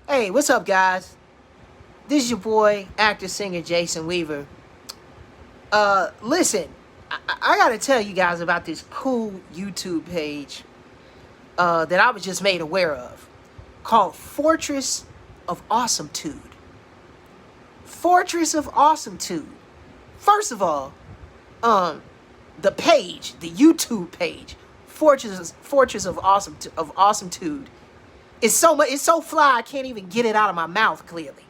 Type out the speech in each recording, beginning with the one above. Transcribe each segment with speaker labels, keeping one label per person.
Speaker 1: Hey, what's up, guys? This is your boy, actor, singer Jason Weaver. Listen, I gotta tell you guys about this cool YouTube page that I was just made aware of, called Fortress of Awesometude. Fortress of Awesometude. First of all, the page, the YouTube page, Fortress of Awesometude. It's so fly I can't even get it out of my mouth clearly.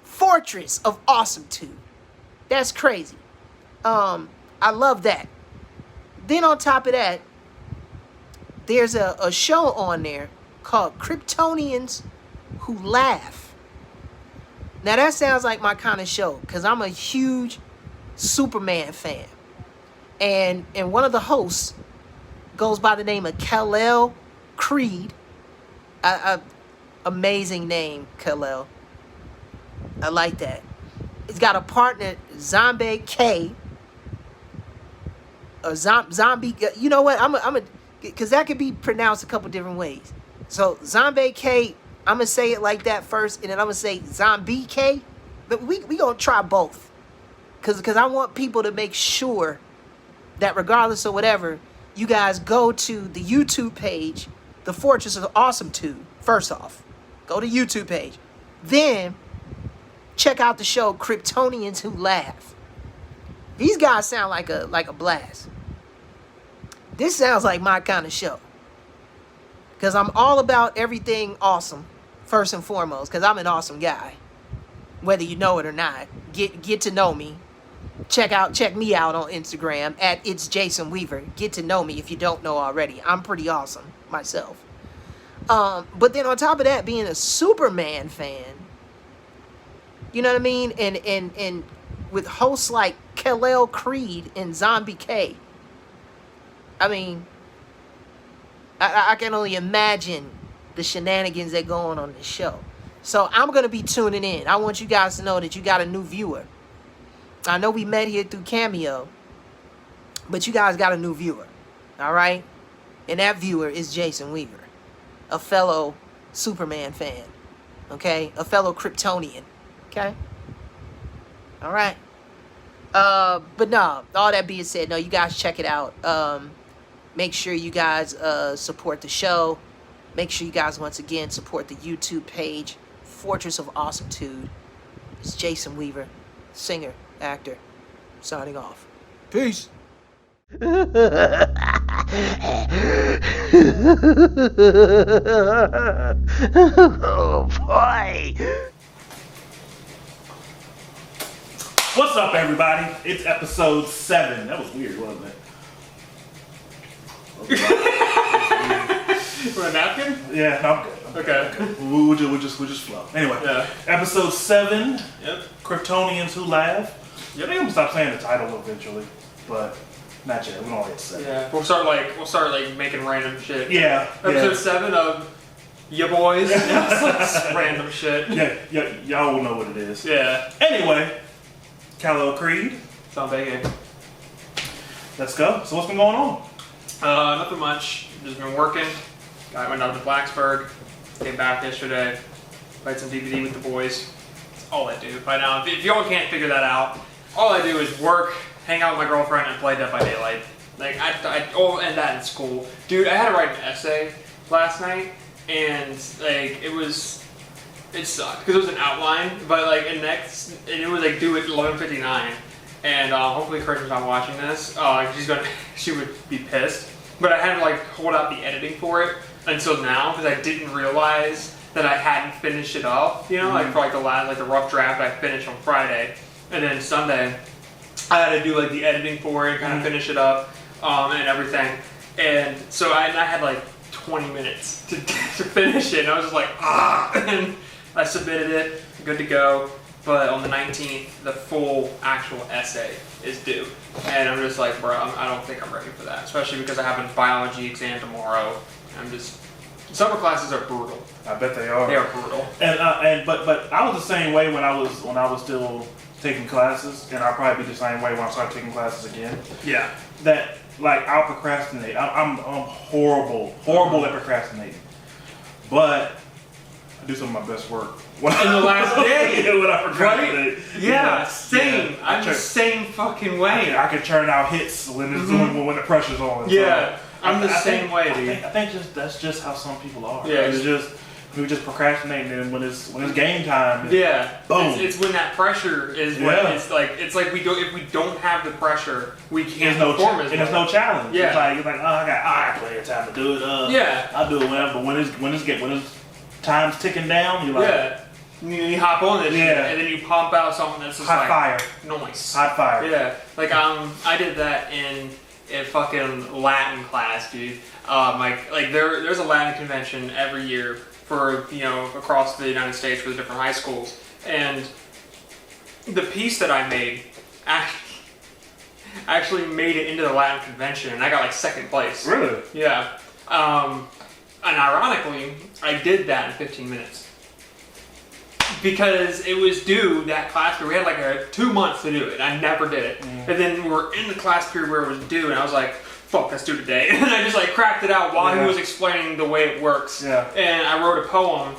Speaker 1: Fortress of Awesometude. That's crazy. I love that. Then on top of that, there's a show on there called Kryptonians Who Laugh. Now that sounds like my kind of show because I'm a huge Superman fan. And one of the hosts goes by the name of Kalel Creed. Amazing name, Kalel. I like that. He's got a partner, Zombay-kay. Or zombie. You know what? I'm a because that could be pronounced a couple different ways. So Zombay-kay, I'm gonna say it like that first, and then I'm gonna say Zombay-kay. But we gonna try both, cause I want people to make sure that regardless of whatever, you guys go to the YouTube page, the Fortress of Awesometude. First off, go to YouTube page, then check out the show Kryptonians Who Laugh. These guys sound like a blast. This sounds like my kind of show. Because I'm all about everything awesome, first and foremost. Because I'm an awesome guy. Whether you know it or not. Get to know me. Check me out on Instagram at It's Jason Weaver. Get to know me if you don't know already. I'm pretty awesome myself. But then on top of that, being a Superman fan, you know what I mean? And with hosts like Kalel Creed and Zombay-kay, I mean, I can only imagine the shenanigans that go on this show. So I'm going to be tuning in. I want you guys to know that you got a new viewer. I know we met here through Cameo, but you guys got a new viewer. All right? And that viewer is Jason Weaver, a fellow Superman fan. Okay? A fellow Kryptonian. Okay? All right. But no, all that being said, no, you guys check it out. Make sure you guys support the show. Make sure you guys once again support the YouTube page, Fortress of Awesometude. It's Jason Weaver, singer, actor, signing off. Peace.
Speaker 2: Oh boy.
Speaker 3: What's up, everybody? It's episode 7. That was weird, wasn't it?
Speaker 4: For a napkin?
Speaker 3: Yeah, no, I'm good.
Speaker 4: Okay.
Speaker 3: We'll just flow. Anyway,
Speaker 4: Yeah.
Speaker 3: episode 7.
Speaker 4: Yep.
Speaker 3: Kryptonians Who Laugh.
Speaker 4: Yep.
Speaker 3: I think I'm gonna stop saying the title eventually, but not yet. We don't get to say.
Speaker 4: Yeah. We'll start making random shit.
Speaker 3: Yeah.
Speaker 4: Episode 7 of Ya Boys. Just random shit.
Speaker 3: Yeah. Y'all will know what it is.
Speaker 4: Yeah.
Speaker 3: Anyway, Kalel Creed.
Speaker 4: Zombay-kay.
Speaker 3: Let's go. So what's been going on?
Speaker 4: Nothing much. Just been working. Went out to Blacksburg. Came back yesterday. Played some DVD with the boys. That's all I do right now. If y'all can't figure that out, all I do is work, hang out with my girlfriend, and play Dead by Daylight. Like and that in school. Dude, I had to write an essay last night, and like it sucked because it was an outline, but like it was like due at 11:59, and hopefully Kristen's not watching this. She would be pissed. But I had to like hold out the editing for it until now because I didn't realize that I hadn't finished it up. You know, like for like the rough draft I finished on Friday, and then Sunday I had to do like the editing for it, kind of finish it up, and everything. And so I had like 20 minutes to finish it, and I was just like, and I submitted it, good to go. But on the 19th, the full actual essay is due. And I'm just like, bro, I don't think I'm ready for that. Especially because I have a biology exam tomorrow. Summer classes are brutal.
Speaker 3: I bet they are.
Speaker 4: They are brutal.
Speaker 3: But I was the same way when I was still taking classes, and I'll probably be the same way when I start taking classes again.
Speaker 4: Yeah.
Speaker 3: That like I'll procrastinate. I'm horrible at procrastinating. But do some of my best work.
Speaker 4: In the last day.
Speaker 3: When I procrastinate.
Speaker 4: Right? Yeah, same.
Speaker 3: Yeah.
Speaker 4: I'm the same fucking way.
Speaker 3: I can churn out hits when it's when the pressure's on.
Speaker 4: Yeah,
Speaker 3: So,
Speaker 4: I'm the same way, dude.
Speaker 3: I think that's just how some people are.
Speaker 4: Yeah,
Speaker 3: it's just we just procrastinate, and then when it's game time.
Speaker 4: Yeah,
Speaker 3: boom.
Speaker 4: It's when that pressure is when it's like if we don't have the pressure, we can't perform as well.
Speaker 3: And there's no challenge.
Speaker 4: Yeah,
Speaker 3: it's like oh, I got plenty of time to do it. I'll do it whenever. But when it's time's ticking down, you're like
Speaker 4: you hop on this shit, and then you pump out something that's just
Speaker 3: hot fire.
Speaker 4: Nice.
Speaker 3: Hot fire.
Speaker 4: Yeah, like I did that in fucking Latin class, dude. There's a Latin convention every year for across the United States for the different high schools, and the piece that I made actually made it into the Latin convention, and I got like second place.
Speaker 3: Really?
Speaker 4: Yeah. And ironically, I did that in 15 minutes. Because it was due, that class period, we had like 2 months to do it. I never did it. And then we were in the class period where it was due, and I was like, fuck, that's due today. And I just like cracked it out while he was explaining the way it works.
Speaker 3: Yeah.
Speaker 4: And I wrote a poem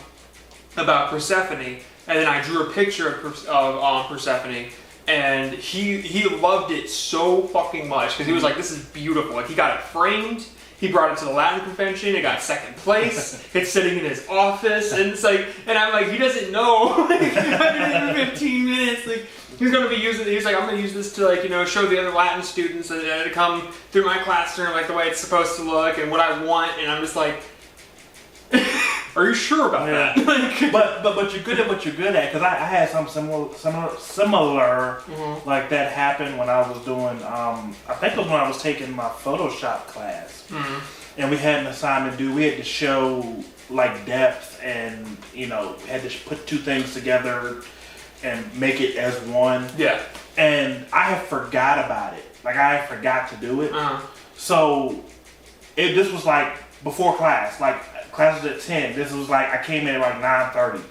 Speaker 4: about Persephone, and then I drew a picture of Persephone. And he loved it so fucking much, because he was like, this is beautiful. Like, he got it framed. He brought it to the Latin convention. It got second place. It's sitting in his office, and it's like, and I'm like, he doesn't know. Like, I've been in 15 minutes. Like, he's gonna be using it. He's like, I'm gonna use this to like, show the other Latin students that come through my classroom like the way it's supposed to look and what I want. And I'm just like, are you sure about that? Like,
Speaker 3: but you're good at what you're good at, because I had something similar like that happen when I was doing I think it was when I was taking my Photoshop class, and we had an assignment due. We had to show like depth, and had to put two things together and make it as one.
Speaker 4: Yeah.
Speaker 3: And I had forgot about it. Like I forgot to do it. So this was like before class, like. Class was at 10. This was like, I came in at like 9:30.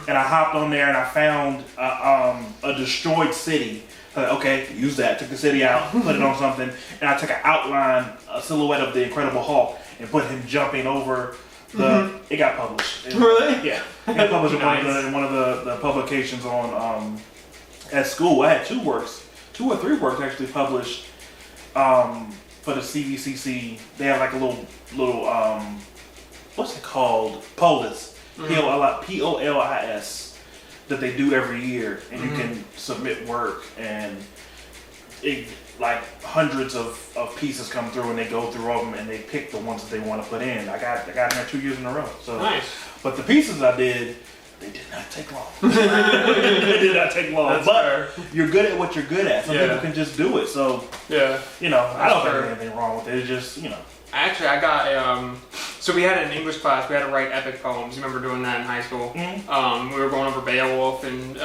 Speaker 3: And I hopped on there and I found a destroyed city. I was like, okay, use that. Took the city out, put it on something. And I took an outline, a silhouette of the Incredible Hulk, and put him jumping over the... It got published.
Speaker 4: Really?
Speaker 3: Yeah. It got published
Speaker 4: Nice.
Speaker 3: in one of the publications on at school. I had two or three works actually published for the CVCC. They have like a little what's it called? Polis. Polis that they do every year, and you can submit work, and like hundreds of pieces come through, and they go through all of them, and they pick the ones that they want to put in. I got in there 2 years in a row. So
Speaker 4: nice.
Speaker 3: But the pieces I did, they did not take long. They did not take long.
Speaker 4: That's
Speaker 3: but
Speaker 4: fair.
Speaker 3: You're good at what you're good at. Some people can just do it. So
Speaker 4: Yeah.
Speaker 3: I don't think there's anything wrong with it. It's just
Speaker 4: Actually, I got so we had an English class. We had to write epic poems. You remember doing that in high school? We were going over Beowulf and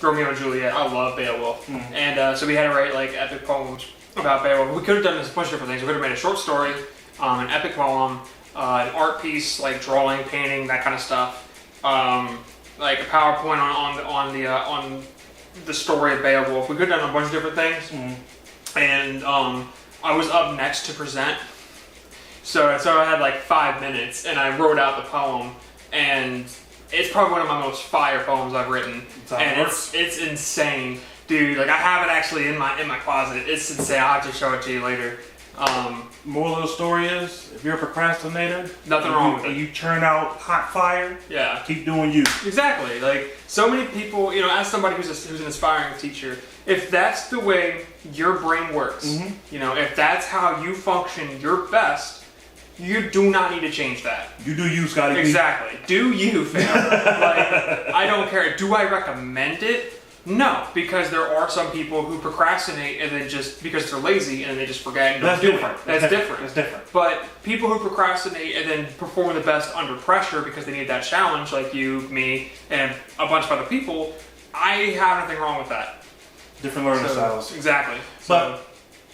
Speaker 4: Romeo and Juliet. I love Beowulf. And so we had to write like epic poems about Beowulf. We could have done a bunch of different things. We could have made a short story, an epic poem, an art piece like drawing, painting, that kind of stuff. Like a PowerPoint on the story of Beowulf. We could have done a bunch of different things. And I was up next to present, so I had like 5 minutes, and I wrote out the poem, and it's probably one of my most fire poems I've written, and it's insane, dude. Like I have it actually in my closet. It's insane. I'll have to show it to you later.
Speaker 3: Moral of the story is, if you're a procrastinator,
Speaker 4: nothing wrong with it.
Speaker 3: You churn out hot fire.
Speaker 4: Yeah.
Speaker 3: Keep doing you.
Speaker 4: Exactly. Like so many people, as somebody who's an aspiring teacher, if that's the way your brain works, if that's how you function your best, you do not need to change that.
Speaker 3: You do you, Scotty.
Speaker 4: Exactly. Do you, fam? Like, I don't care. Do I recommend it? No, because there are some people who procrastinate and then just because they're lazy and they just forget and don't do it. That's different.
Speaker 3: That's different.
Speaker 4: But people who procrastinate and then perform the best under pressure because they need that challenge, like you, me, and a bunch of other people, I have nothing wrong with that.
Speaker 3: Different learning styles.
Speaker 4: Exactly.
Speaker 3: But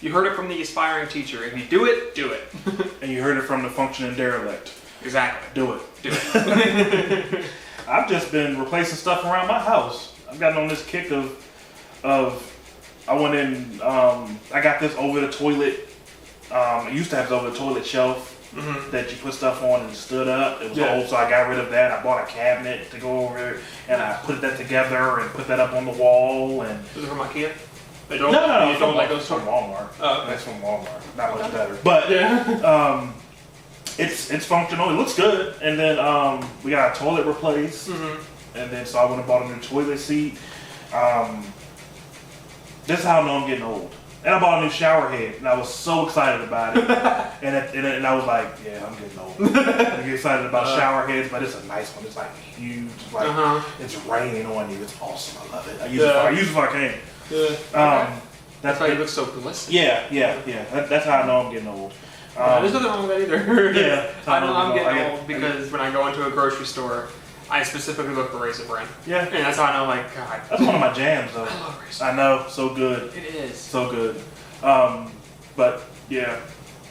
Speaker 4: you heard it from the aspiring teacher. If you do it, do it.
Speaker 3: And you heard it from the functioning derelict.
Speaker 4: Exactly.
Speaker 3: Do it.
Speaker 4: Do it.
Speaker 3: I've just been replacing stuff around my house. I've gotten on this kick of I went in, I got this over the toilet. I used to have it over the toilet shelf. that you put stuff on and stood up. It was
Speaker 4: Yeah.
Speaker 3: old, so I got rid of that. I bought a cabinet to go over it, and I put that together and put that up on the wall. And
Speaker 4: Is it from IKEA? They
Speaker 3: no,
Speaker 4: don't
Speaker 3: from,
Speaker 4: like
Speaker 3: it's
Speaker 4: those
Speaker 3: from Walmart.
Speaker 4: Oh, okay.
Speaker 3: That's from Walmart. Not much better, but
Speaker 4: Yeah.
Speaker 3: it's functional. It looks good. And then we got a toilet replaced, and then so I went and bought a new toilet seat. This is how I know I'm getting old. And I bought a new shower head, and I was so excited about it. and I was like, yeah, I'm getting old. I'm getting excited about shower heads, but it's a nice one. It's like huge. It's like it's raining on you. It's awesome. I love it. I use it for I can.
Speaker 4: Yeah.
Speaker 3: That's
Speaker 4: why you look so glistening.
Speaker 3: Yeah. That's how I know I'm getting old.
Speaker 4: There's nothing wrong with that either.
Speaker 3: Yeah.
Speaker 4: I know I'm getting old because when I go into a grocery store, I specifically look for Raisin Bran.
Speaker 3: Yeah.
Speaker 4: And that's how I know, like, God.
Speaker 3: That's one of my jams, though.
Speaker 4: I love Raisin
Speaker 3: I know, so good.
Speaker 4: It is.
Speaker 3: So good. But yeah,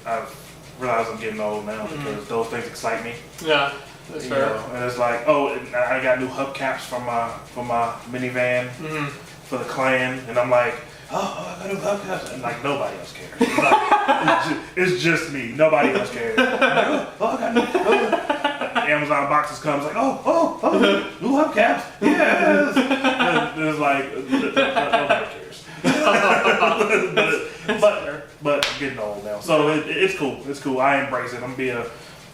Speaker 3: I've realized I'm getting old now because those things excite me.
Speaker 4: Yeah, that's
Speaker 3: You
Speaker 4: fair.
Speaker 3: know, and it's like, oh, and I got new hubcaps for my minivan for the Klan, and I'm like, oh, I got new hubcaps, and like nobody else cares. It's, like, it's just me. Nobody else cares. I'm like, oh, I got new. Amazon boxes comes like, oh, new hubcaps, yes. And it's like nobody cares. but I'm getting old now, so it's cool. It's cool. I embrace it. I'm gonna be an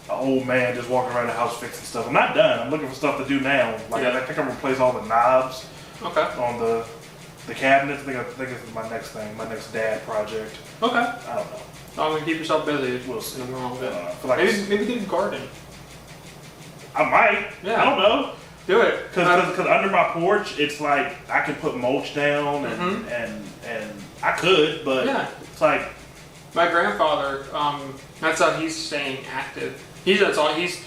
Speaker 3: old man just walking around the house fixing stuff. I'm not done. I'm looking for stuff to do now. Like I think I'm gonna replace all the knobs on the cabinets. I think it's my next thing, my next dad project.
Speaker 4: Okay.
Speaker 3: I don't know.
Speaker 4: I'm gonna keep yourself busy.
Speaker 3: We'll see.
Speaker 4: Nothing wrong with it.
Speaker 3: I feel like
Speaker 4: Maybe get a garden.
Speaker 3: I might.
Speaker 4: Yeah.
Speaker 3: I don't know.
Speaker 4: Do it.
Speaker 3: Because under my porch, it's like I can put mulch down and I could, but it's like
Speaker 4: my grandfather. That's how he's staying active. He's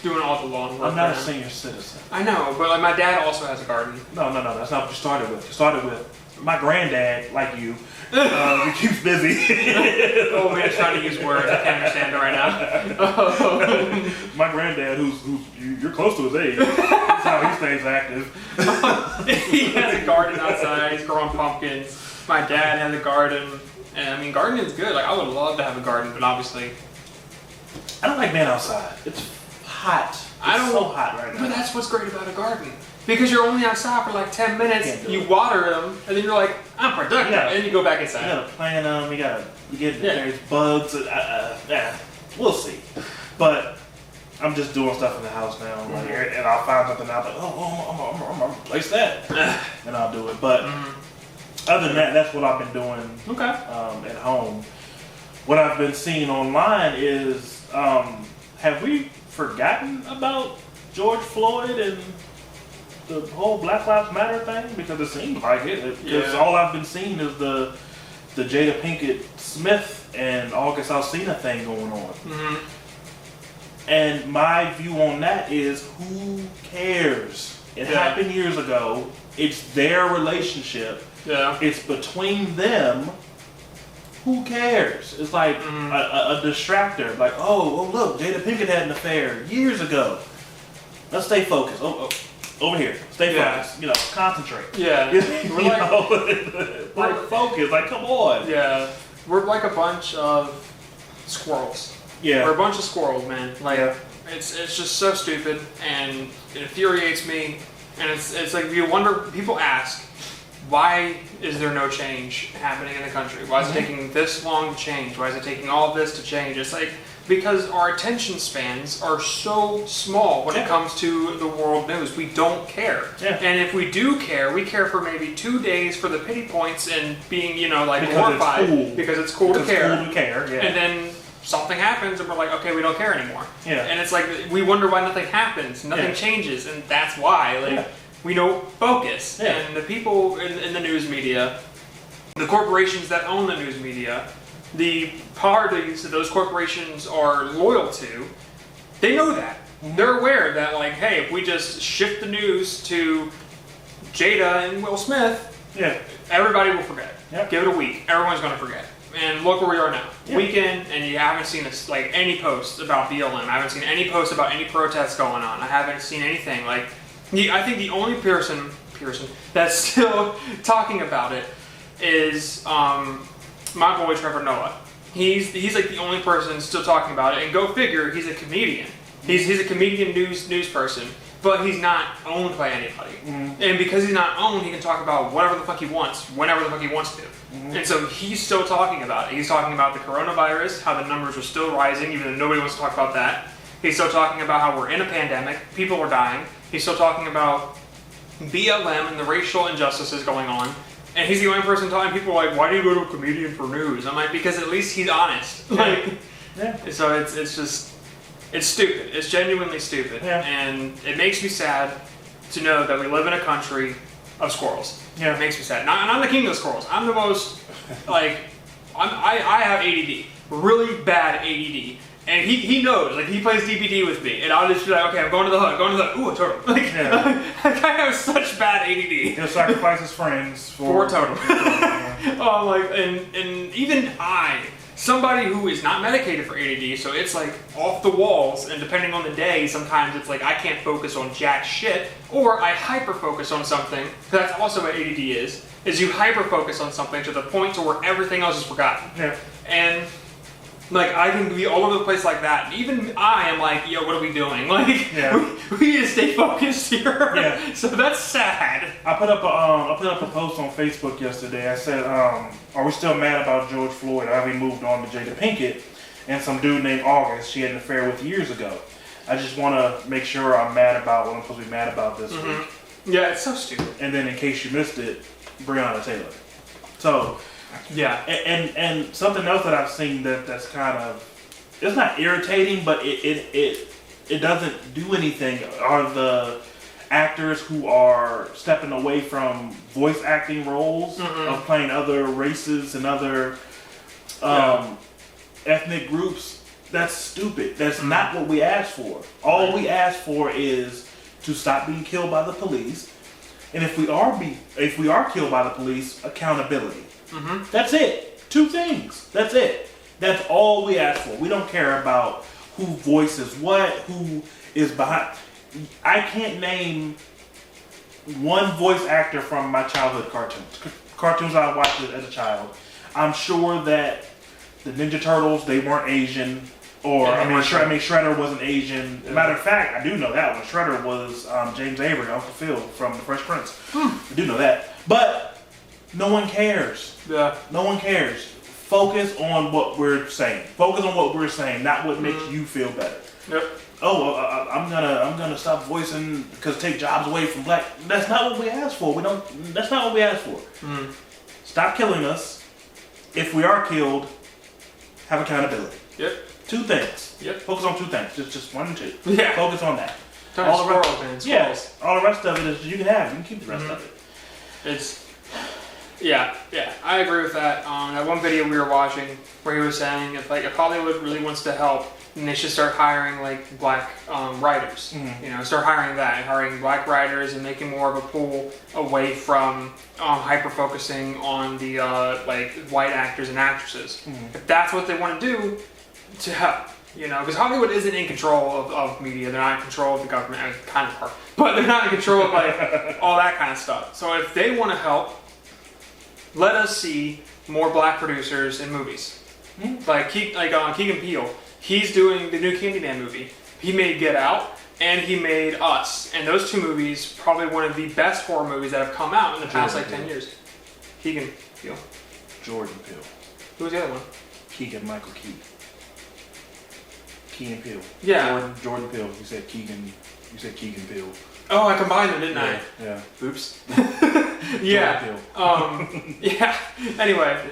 Speaker 4: doing all the lawn work.
Speaker 3: I'm not a senior citizen.
Speaker 4: I know, but like my dad also has a garden.
Speaker 3: No, that's not what you started with. You started with my granddad, like you. He keeps busy.
Speaker 4: Oh man, trying to use words. I can't understand it right now.
Speaker 3: My granddad, who's you're close to his age, that's how he stays active.
Speaker 4: He has a garden outside. He's growing pumpkins. My dad has a garden, and I mean, gardening is good. Like I would love to have a garden, but obviously,
Speaker 3: I don't like being outside. It's hot. It's so hot right now.
Speaker 4: But that's what's great about a garden. Because you're only outside for like 10 minutes, you water them, and then you're like, I'm productive, and then you go back inside.
Speaker 3: You gotta plant them, there's bugs, we'll see. But I'm just doing stuff in the house now, like, and I'll find something out, like, I'm gonna replace that, and I'll do it. But other than that, that's what I've been doing at home. What I've been seeing online is, have we forgotten about George Floyd and the whole Black Lives Matter thing? Because it seems like it. Because all I've been seeing is the Jada Pinkett Smith and August Alsina thing going on. And my view on that is, who cares? It happened years ago. It's their relationship. It's between them. Who cares? It's like a distractor. Like, oh, look, Jada Pinkett had an affair years ago. Let's stay focused. Over here. Stay focused. Concentrate. Like focus. Like, come on.
Speaker 4: Yeah. We're like a bunch of squirrels.
Speaker 3: Yeah.
Speaker 4: We're a bunch of squirrels, man. Like, it's just so stupid, and it infuriates me. And it's like, you wonder, people ask, why is there no change happening in the country? Why is it taking this long to change? Why is it taking all this to change? It's like, because our attention spans are so small when it comes to the world news. We don't care. And if we do care, we care for maybe 2 days for the pity points and being, glorified. Because it's cool to care. And then something happens and we're like, okay, we don't care anymore. And it's like, we wonder why nothing happens, nothing changes, and that's why. We don't focus. And the people in the news media, the corporations that own the news media, the parties that those corporations are loyal to, they know that. They're aware that, like, hey, if we just shift the news to Jada and Will Smith, everybody will forget. Give it a week. Everyone's going to forget. And look where we are now. Weekend, and you haven't seen any posts about BLM. I haven't seen any posts about any protests going on. I haven't seen anything. I think the only person that's still talking about it is my boy Trevor Noah. He's like the only person still talking about it. And go figure, he's a comedian. He's a comedian news person, but he's not owned by anybody. And because he's not owned, he can talk about whatever the fuck he wants, whenever the fuck he wants to. And so he's still talking about it. He's talking about the coronavirus, how the numbers are still rising, even though nobody wants to talk about that. He's still talking about how we're in a pandemic, people are dying. He's still talking about BLM and the racial injustices going on. And he's the only person telling people, like, why do you go to a comedian for news? I'm like, because at least he's honest. Like, so it's just, it's stupid. It's genuinely stupid. And it makes me sad to know that we live in a country of squirrels. It makes me sad. And I'm the king of the squirrels. I'm the most, like, I have ADD. Really bad ADD. And he knows, like, he plays DBD with me, and I'll just be like, okay, I'm going to the hood, ooh, a turtle. Like, I have such bad ADD.
Speaker 3: He'll sacrifice his friends
Speaker 4: for a turtle. Like, and even somebody who is not medicated for ADD, so it's like off the walls, and depending on the day, sometimes it's like I can't focus on jack shit, or I hyper-focus on something, because that's also what ADD is you hyper-focus on something to the point to where everything else is forgotten. And like, I can be all over the place like that. And even I am like, yo, what are we doing? Like, we need to stay focused here. So that's sad.
Speaker 3: I put up a post on Facebook yesterday. I said, are we still mad about George Floyd? Or have we moved on to Jada Pinkett and some dude named August she had an affair with years ago? I just want to make sure I'm mad about what I'm supposed to be mad about this week.
Speaker 4: Yeah, it's so stupid.
Speaker 3: And then in case you missed it, Breonna Taylor. So... and something else that I've seen that's kind of, it's not irritating, but it doesn't do anything, are the actors who are stepping away from voice acting roles of playing other races and other ethnic groups. That's stupid. That's not what we asked for. All we asked for is to stop being killed by the police, and if we are killed by the police, accountability. That's it. 2 things. That's it. That's all we ask for. We don't care about who voices what, who is behind. I can't name one voice actor from my childhood cartoons I watched as a child. I'm sure that the Ninja Turtles, they weren't Asian, or Shredder wasn't Asian. Matter of fact, I do know that one. Shredder was James Avery, Uncle Phil from The Fresh Prince. I do know that, but no one cares. No one cares. Focus on what we're saying. Focus on what we're saying, not what makes you feel better. I'm gonna stop voicing because take jobs away from black. That's not what we asked for. That's not what we asked for. Stop killing us. If we are killed, have accountability. 2 things. Focus on 2 things. Just 1 and 2. Focus on that. All the rest, all the rest of it is you can have. You can keep the rest of it.
Speaker 4: It's. Yeah, I agree with that. That one video we were watching where he was saying if Hollywood really wants to help, then they should start hiring like black writers. You know, start hiring black writers and making more of a pull away from hyper focusing on the like white actors and actresses. If that's what they want to do, to help. You know, because Hollywood isn't in control of media. They're not in control of the government. I mean, kind of are, but they're not in control of like all that kind of stuff. So if they want to help, let us see more black producers in movies. Like Keegan Peele, he's doing the new Candyman movie. He made Get Out and he made Us, and those 2 movies probably one of the best horror movies that have come out in the past 10 years. Keegan Peele.
Speaker 3: Jordan Peele.
Speaker 4: Who was the other one?
Speaker 3: Keegan Michael Key. Key and Peele. Jordan Peele. You said Keegan Peele.
Speaker 4: Oh, I combined them, didn't I?
Speaker 3: Yeah.
Speaker 4: Oops. Anyway,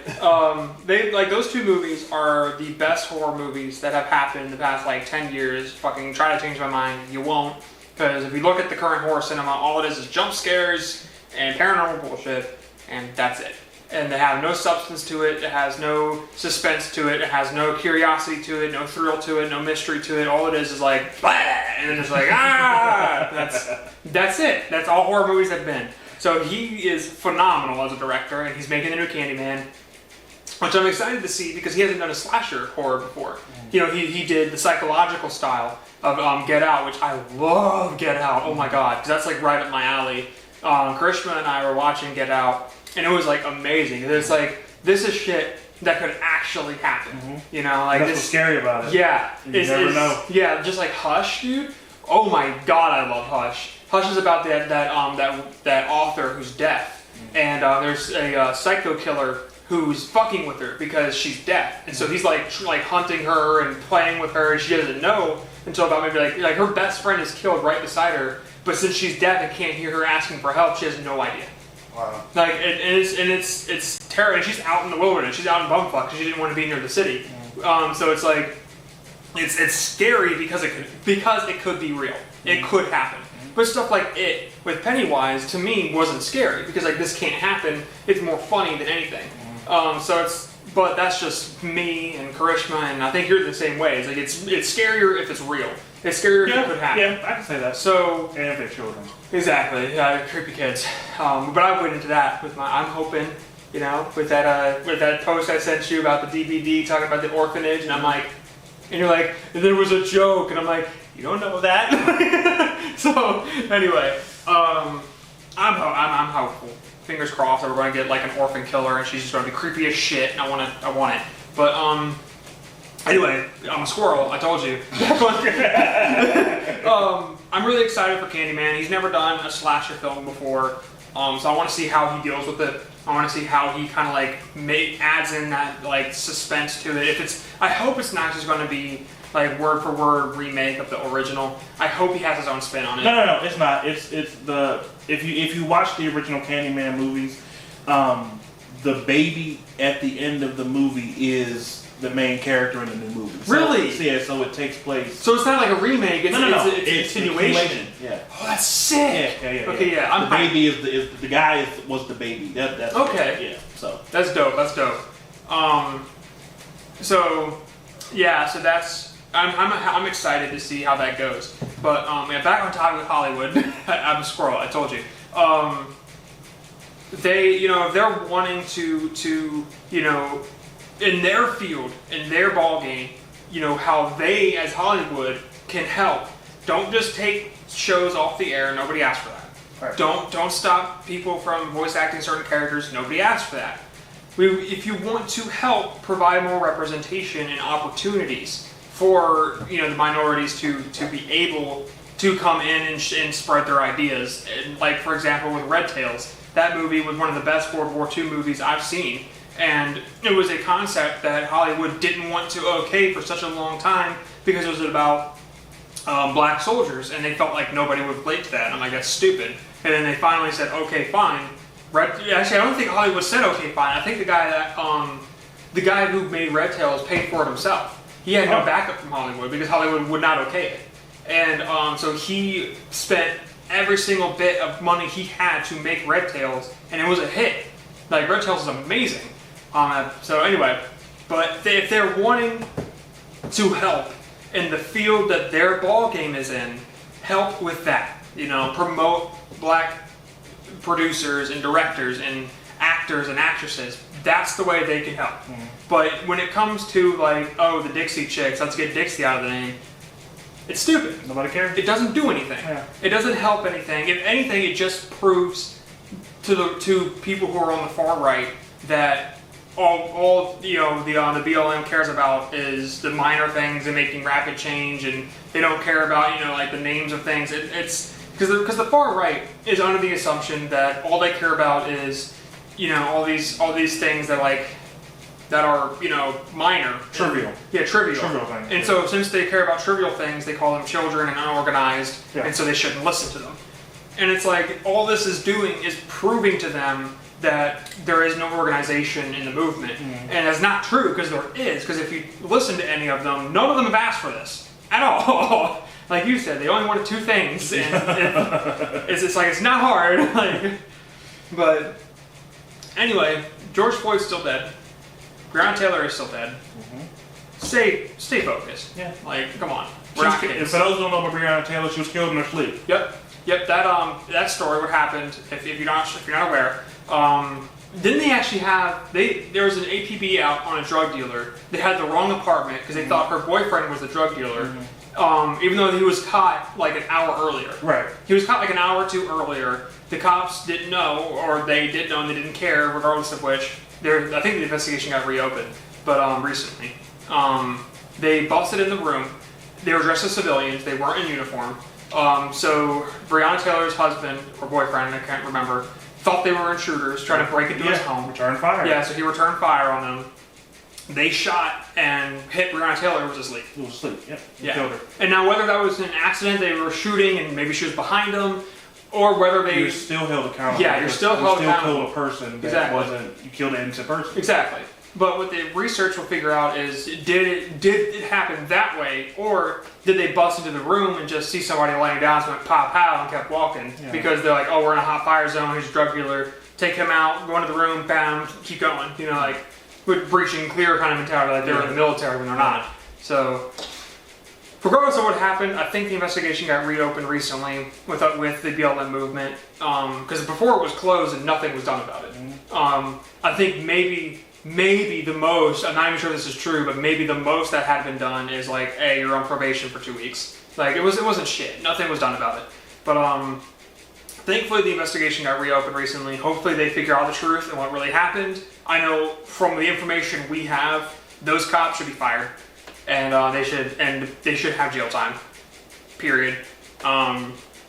Speaker 4: they like those 2 movies are the best horror movies that have happened in the past 10 years. Fucking try to change my mind, you won't. Because if you look at the current horror cinema, all it is jump scares and paranormal bullshit, and that's it. And they have no substance to it. It has no suspense to it. It has no curiosity to it, no thrill to it, no mystery to it. All it is like, blah, and then it's like, That's it. That's all horror movies have been. So he is phenomenal as a director, and he's making the new Candyman, which I'm excited to see because he hasn't done a slasher horror before. You know, he did the psychological style of Get Out, which I love Get Out. Oh my god, because that's like right up my alley. Karishma and I were watching Get Out, and it was like amazing. It's like, this is shit that could actually happen. You know, like
Speaker 3: That's what's scary about it.
Speaker 4: Yeah,
Speaker 3: You never know.
Speaker 4: Yeah, just like Hush, dude. Oh my God, I love Hush. Hush is about that author who's deaf, and there's a psycho killer who's fucking with her because she's deaf, and so he's like hunting her and playing with her, and she doesn't know until about maybe like her best friend is killed right beside her, but since she's deaf and can't hear her asking for help, she has no idea.
Speaker 3: Wow.
Speaker 4: Like it's terrible. And she's out in the wilderness. She's out in bumfuck because she didn't want to be near the city. So it's like it's scary because it could be real. It could happen. But stuff like it with Pennywise to me wasn't scary because like this can't happen. It's more funny than anything. But that's just me and Karishma, and I think you're the same way. It's like it's scarier if it's real. It's scarier if it could happen.
Speaker 3: Yeah, I can say that.
Speaker 4: So
Speaker 3: and if they're children.
Speaker 4: Exactly, creepy kids. But I went into that with I'm hoping, you know, with that post I sent you about the DVD talking about the orphanage, and I'm like, and you're like, there was a joke, and I'm like, you don't know that. So anyway, I'm hopeful. Fingers crossed that we're going to get like an orphan killer, and she's just going to be creepy as shit, and I want it. But anyway, I'm a squirrel. I told you. I'm really excited for Candyman. He's never done a slasher film before, so I want to see how he deals with it. I want to see how he kind of like adds in that like suspense to it. I hope it's not just going to be like word for word remake of the original. I hope he has his own spin on it.
Speaker 3: No, it's not. It's the if you watch the original Candyman movies, the baby at the end of the movie is the main character in the new movie. So,
Speaker 4: Really?
Speaker 3: Yeah. So it takes place.
Speaker 4: So it's not like a remake. It's
Speaker 3: It's
Speaker 4: a continuation.
Speaker 3: Yeah.
Speaker 4: Oh, that's sick.
Speaker 3: Yeah.
Speaker 4: Okay, yeah. I'm
Speaker 3: the baby is the guy was the baby. That's
Speaker 4: okay.
Speaker 3: Yeah. So
Speaker 4: that's dope. That's dope. So yeah. So that's. I'm excited to see how that goes. But yeah, back on topic with Hollywood. I'm a squirrel. I told you. They, you know, if they're wanting to, you know, in their field, in their ball game, you know, how they as Hollywood can help. Don't just take shows off the air. Nobody asked for that. Right. Don't stop people from voice acting certain characters. Nobody asked for that. If you want to help provide more representation and opportunities for, you know, the minorities to be able to come in and spread their ideas. And like, for example, with Red Tails, that movie was one of the best World War II movies I've seen. And it was a concept that Hollywood didn't want to okay for such a long time because it was about black soldiers, and they felt like nobody would relate to that. I'm like, that's stupid. And then they finally said, okay, fine. Actually, I don't think Hollywood said okay, fine. I think the guy who made Red Tails paid for it himself. He had no backup from Hollywood because Hollywood would not okay it. And so he spent every single bit of money he had to make Red Tails, and it was a hit. Like, Red Tails is amazing. So anyway, but if they're wanting to help in the field that their ball game is in, help with that. You know, promote black producers and directors and actors and actresses. That's the way they can help. Mm-hmm. But when it comes to like, oh, the Dixie Chicks, let's get Dixie out of the name. It's stupid.
Speaker 3: Nobody cares.
Speaker 4: It doesn't do anything. Yeah. It doesn't help anything. If anything, it just proves to people who are on the far right that all you know the BLM cares about is the minor things and making rapid change, and they don't care about, you know, like the names of things. It's because the far right is under the assumption that all they care about is, you know, all these things that are, you know, minor.
Speaker 3: Trivial.
Speaker 4: Trivial
Speaker 3: things.
Speaker 4: And so since they care about trivial things, they call them children and unorganized, and so they shouldn't listen to them. And it's like, all this is doing is proving to them that there is no organization in the movement. Mm-hmm. And it's not true, because there is. Because if you listen to any of them, none of them have asked for this at all. Like you said, they only wanted two things. And it's like, it's not hard. But anyway, George Floyd's still dead. Breonna Taylor is still dead. Mm-hmm. Stay focused. Yeah. Like, come on.
Speaker 3: For those who don't know about Breonna Taylor, she was killed in her sleep.
Speaker 4: Yep. That story, what happened, if you're not aware, didn't they actually have, there was an APB out on a drug dealer. They had the wrong apartment because they thought her boyfriend was the drug dealer. Mm-hmm. even though he was caught like an hour earlier.
Speaker 3: Right.
Speaker 4: He was caught like an hour or two earlier. The cops didn't know, or they did know and they didn't care, regardless of which. I think the investigation got reopened, but recently. They busted in the room. They were dressed as civilians. They weren't in uniform. So Breonna Taylor's husband, or boyfriend, I can't remember, thought they were intruders, trying to break into his home.
Speaker 3: Return fire.
Speaker 4: Yeah, so he returned fire on them. They shot and hit Breonna Taylor, who was asleep.
Speaker 3: He was asleep, yep.
Speaker 4: Yeah.
Speaker 3: Killed her.
Speaker 4: And now whether that was an accident, they were shooting and maybe she was behind them, or whether they...
Speaker 3: You're still held accountable.
Speaker 4: Yeah, you're still held accountable.
Speaker 3: You still killed a person that wasn't... You killed an innocent person.
Speaker 4: Exactly. But what the research will figure out is, did it happen that way, or did they bust into the room and just see somebody laying down, so went pop, pow, and kept walking? Yeah. Because they're like, oh, we're in a hot fire zone, he's a drug dealer, take him out, go into the room, bam, keep going. You know, like, with breaching clear kind of mentality, like they're in the military when they're not. So, regardless of what happened, I think the investigation got reopened recently with the BLM movement, because before it was closed and nothing was done about it. I think maybe the most, I'm not even sure this is true, but maybe the most that had been done is like, hey, you're on probation for 2 weeks. Like, it wasn't shit. Nothing was done about it. But thankfully the investigation got reopened recently. Hopefully they figure out the truth and what really happened. I know from the information we have, those cops should be fired. And they should have jail time. Period.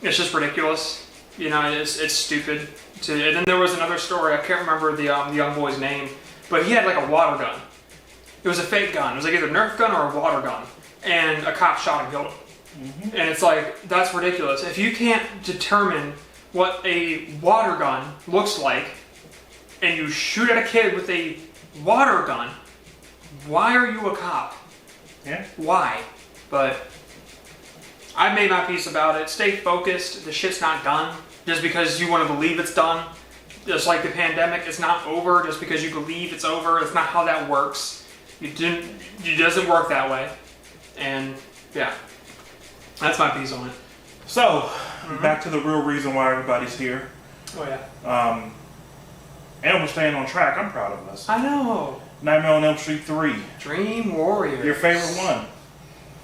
Speaker 4: It's just ridiculous. You know, it's stupid. And then there was another story, I can't remember the young boy's name, but he had like a water gun. It was a fake gun. It was like either a Nerf gun or a water gun. And a cop shot and killed him. Mm-hmm. And it's like, that's ridiculous. If you can't determine what a water gun looks like, and you shoot at a kid with a water gun, why are you a cop?
Speaker 3: Yeah.
Speaker 4: Why? But I made my peace about it. Stay focused. The shit's not done. Just because you want to believe it's done. Just like the pandemic, it's not over just because you believe it's over. It's not how that works. It doesn't work that way. And yeah, that's my piece on it.
Speaker 3: So, back to the real reason why everybody's here.
Speaker 4: Oh yeah.
Speaker 3: And we're staying on track. I'm proud of us.
Speaker 4: I know.
Speaker 3: Nightmare on Elm Street 3.
Speaker 4: Dream Warrior.
Speaker 3: Your favorite one.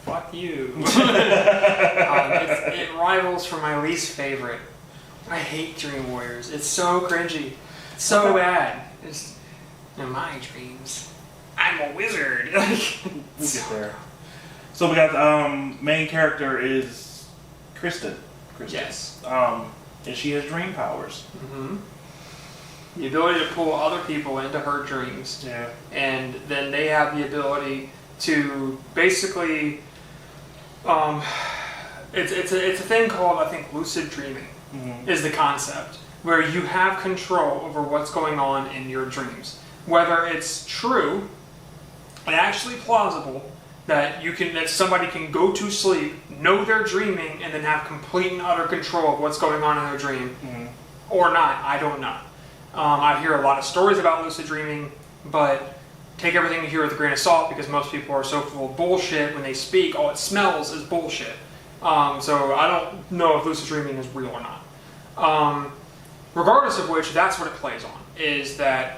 Speaker 4: Fuck you. It rivals for my least favorite. I hate Dream Warriors. It's so cringy. It's so bad. It's in my dreams. I'm a wizard.
Speaker 3: We'll get there. So we got the main character is Kristen.
Speaker 4: Yes.
Speaker 3: And she has dream powers.
Speaker 4: Mm-hmm. The ability to pull other people into her dreams.
Speaker 3: Yeah. And
Speaker 4: then they have the ability to basically, it's a thing called, I think, lucid dreaming. Mm-hmm. Is the concept where you have control over what's going on in your dreams. Whether it's true and actually plausible that somebody can go to sleep, know they're dreaming, and then have complete and utter control of what's going on in their dream, or not, I don't know. I hear a lot of stories about lucid dreaming, but take everything you hear with a grain of salt because most people are so full of bullshit when they speak. All it smells is bullshit. So I don't know if lucid dreaming is real or not. Regardless of which, that's what it plays on, is that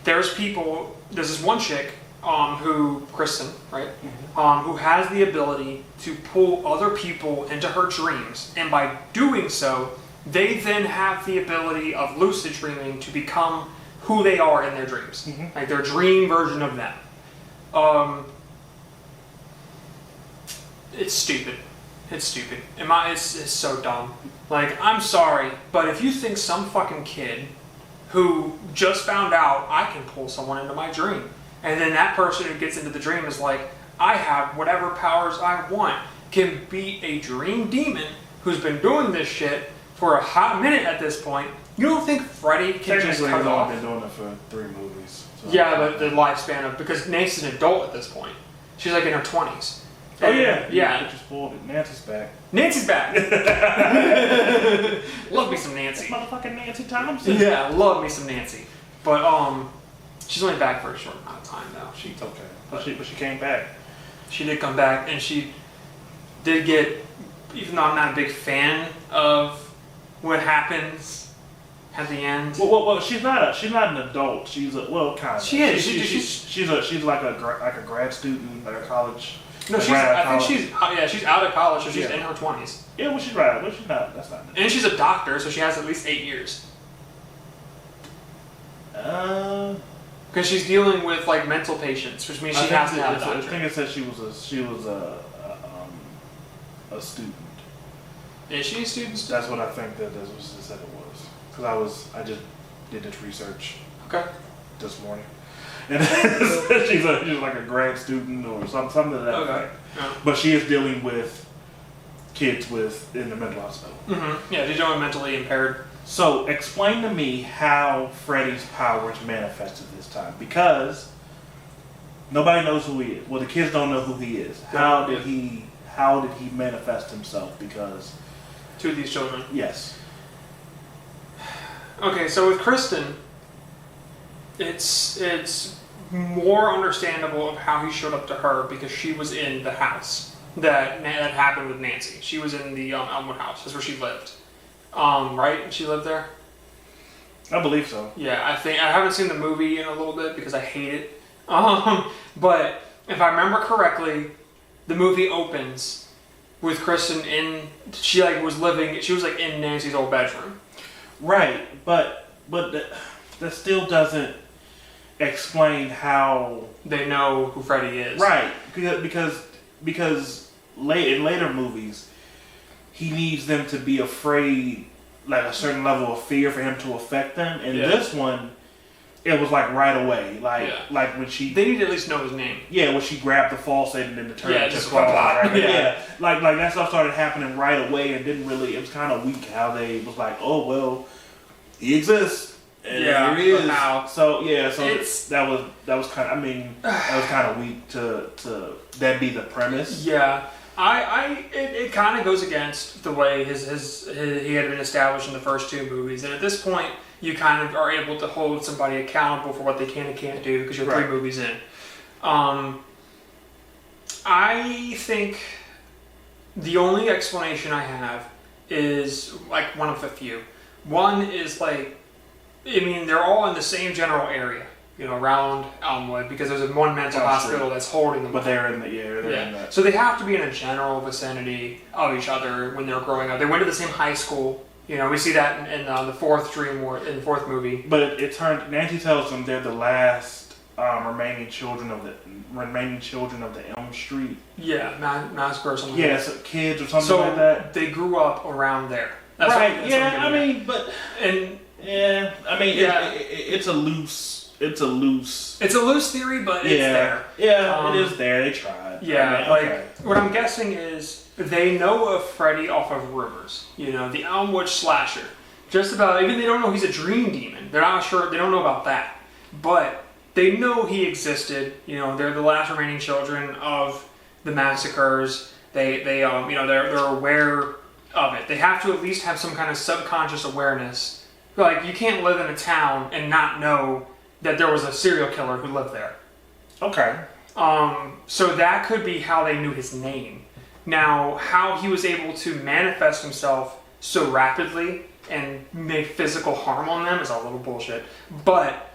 Speaker 4: there's this one chick, Kristen, right, who has the ability to pull other people into her dreams, and by doing so, they then have the ability of lucid dreaming to become who they are in their dreams, like their dream version of them. It's stupid. It's stupid. It's so dumb. Like, I'm sorry, but if you think some fucking kid who just found out I can pull someone into my dream, and then that person who gets into the dream is like, I have whatever powers I want, can beat a dream demon who's been doing this shit for a hot minute at this point, you don't think Freddy can just cut it off?
Speaker 3: They've been doing it for 3 movies. So.
Speaker 4: Yeah, but the lifespan of, because Nancy's an adult at this point. She's like in her 20s.
Speaker 3: Oh yeah,
Speaker 4: yeah.
Speaker 3: You just spoiled it. Nancy's back.
Speaker 4: Nancy's back. Love me some Nancy.
Speaker 3: That's motherfucking Nancy Thompson.
Speaker 4: Yeah, love me some Nancy. But she's only back for a short amount of time though.
Speaker 3: She's okay, but she came back.
Speaker 4: She did come back, and she did get. Even though I'm not a big fan of what happens at the end.
Speaker 3: Well, she's not an adult. She's kind of.
Speaker 4: She is.
Speaker 3: She's like a grad student, like a college.
Speaker 4: No, she's. I think she's out of college, so she's in her 20s.
Speaker 3: Yeah, well, she's right. Well, she's not. That's not.
Speaker 4: And she's a doctor, so she has at least 8 years. Because she's dealing with like mental patients, which means she has to have a doctor.
Speaker 3: I think it said she was a student.
Speaker 4: Is she a student?
Speaker 3: That's what I think that what it said it was. Because I just did this research.
Speaker 4: Okay.
Speaker 3: This morning, and she's like a grad student or something to that effect. Yeah. But she is dealing with kids in the mental hospital.
Speaker 4: Mm-hmm. Yeah, she's dealing mentally impaired.
Speaker 3: So explain to me how Freddy's powers manifested this time, because nobody knows who he is. Well, the kids don't know who he is. How did he manifest himself? Because
Speaker 4: to these children.
Speaker 3: Yes.
Speaker 4: Okay, so with Kristen, it's more understandable of how he showed up to her because she was in the house that happened with Nancy. She was in the Elmwood house. That's where she lived. Right? She lived there?
Speaker 3: I believe so.
Speaker 4: Yeah, I haven't seen the movie in a little bit because I hate it. But if I remember correctly, the movie opens with Kristen she was in Nancy's old bedroom.
Speaker 3: Right, but that still doesn't explain how
Speaker 4: they know who Freddy is.
Speaker 3: Right, because in later movies, he needs them to be afraid, like a certain level of fear for him to affect them. And this one, it was like right away, like when she.
Speaker 4: They need to at least know his name.
Speaker 3: Yeah, when she grabbed the faucet and then the turn
Speaker 4: just like
Speaker 3: like that stuff started happening right away and didn't really. It was kind of weak how they was like, oh well, he exists. And here he is. So that was kind of. I mean, that was kind of weak to that be the premise.
Speaker 4: Yeah. It kind of goes against the way he had been established in the first two movies, and at this point, you kind of are able to hold somebody accountable for what they can and can't do because you're 3 movies in. I think the only explanation I have is like one of a few. One is they're all in the same general area. Around Elmwood, because there's one mental hospital that's holding them.
Speaker 3: But they're in that.
Speaker 4: So they have to be in a general vicinity of each other when they're growing up. They went to the same high school. We see that in the fourth movie.
Speaker 3: But it turned. Nancy tells them they're the last remaining children of the Elm Street.
Speaker 4: Yeah, massacre or something.
Speaker 3: Yeah, so kids or something like that.
Speaker 4: They grew up around there. That's
Speaker 3: It's a loose
Speaker 4: theory, but it's there.
Speaker 3: Yeah, it is there. They tried.
Speaker 4: Yeah, what I'm guessing is they know of Freddy off of rumors. The Elmwood slasher. Just about, even they don't know he's a dream demon. They're not sure, they don't know about that. But they know he existed. They're the last remaining children of the massacres. They're aware of it. They have to at least have some kind of subconscious awareness. Like, you can't live in a town and not know that there was a serial killer who lived there.
Speaker 3: Okay.
Speaker 4: So that could be how they knew his name. Now, how he was able to manifest himself so rapidly and make physical harm on them is a little bullshit. But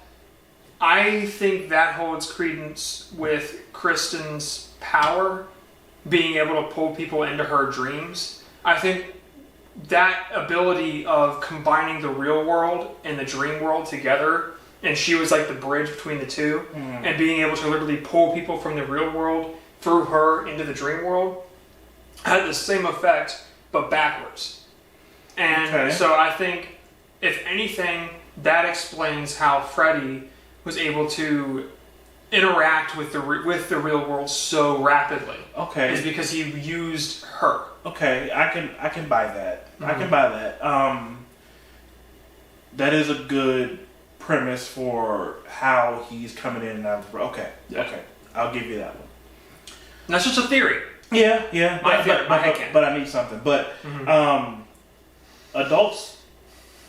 Speaker 4: I think that holds credence with Kristen's power, being able to pull people into her dreams. I think that ability of combining the real world and the dream world together, and she was like the bridge between the two, and being able to literally pull people from the real world through her into the dream world, had the same effect, but backwards. And so I think, if anything, that explains how Freddy was able to interact with the real world so rapidly.
Speaker 3: Okay.
Speaker 4: Is because he used her.
Speaker 3: Okay, I can buy that. I can buy that. That is a good premise for how he's coming in and out of the... Okay, I'll give you that one.
Speaker 4: And that's just a theory.
Speaker 3: Yeah. But I need something. But adults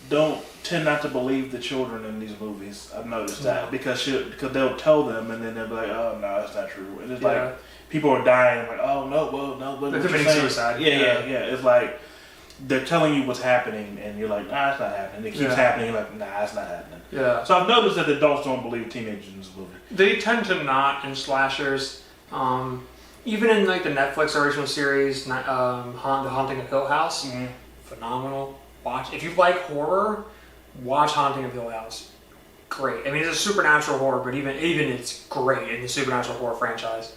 Speaker 3: don't tend not to believe the children in these movies. I've noticed that because they'll tell them and then they'll be like, oh no, that's not true. And it's like people are dying. I'm like, oh no, but
Speaker 4: they're committing suicide.
Speaker 3: Yeah. It's like they're telling you what's happening and you're like, nah, it's not happening. It keeps happening. You're like, nah, it's not happening.
Speaker 4: Yeah.
Speaker 3: So I've noticed that the adults don't believe teenagers in this movie.
Speaker 4: They tend to not in slashers. even in like the Netflix original series, The Haunting of Hill House, phenomenal. Watch if you like horror, watch Haunting of Hill House. Great. I mean, it's a supernatural horror, but even it's great in the supernatural horror franchise.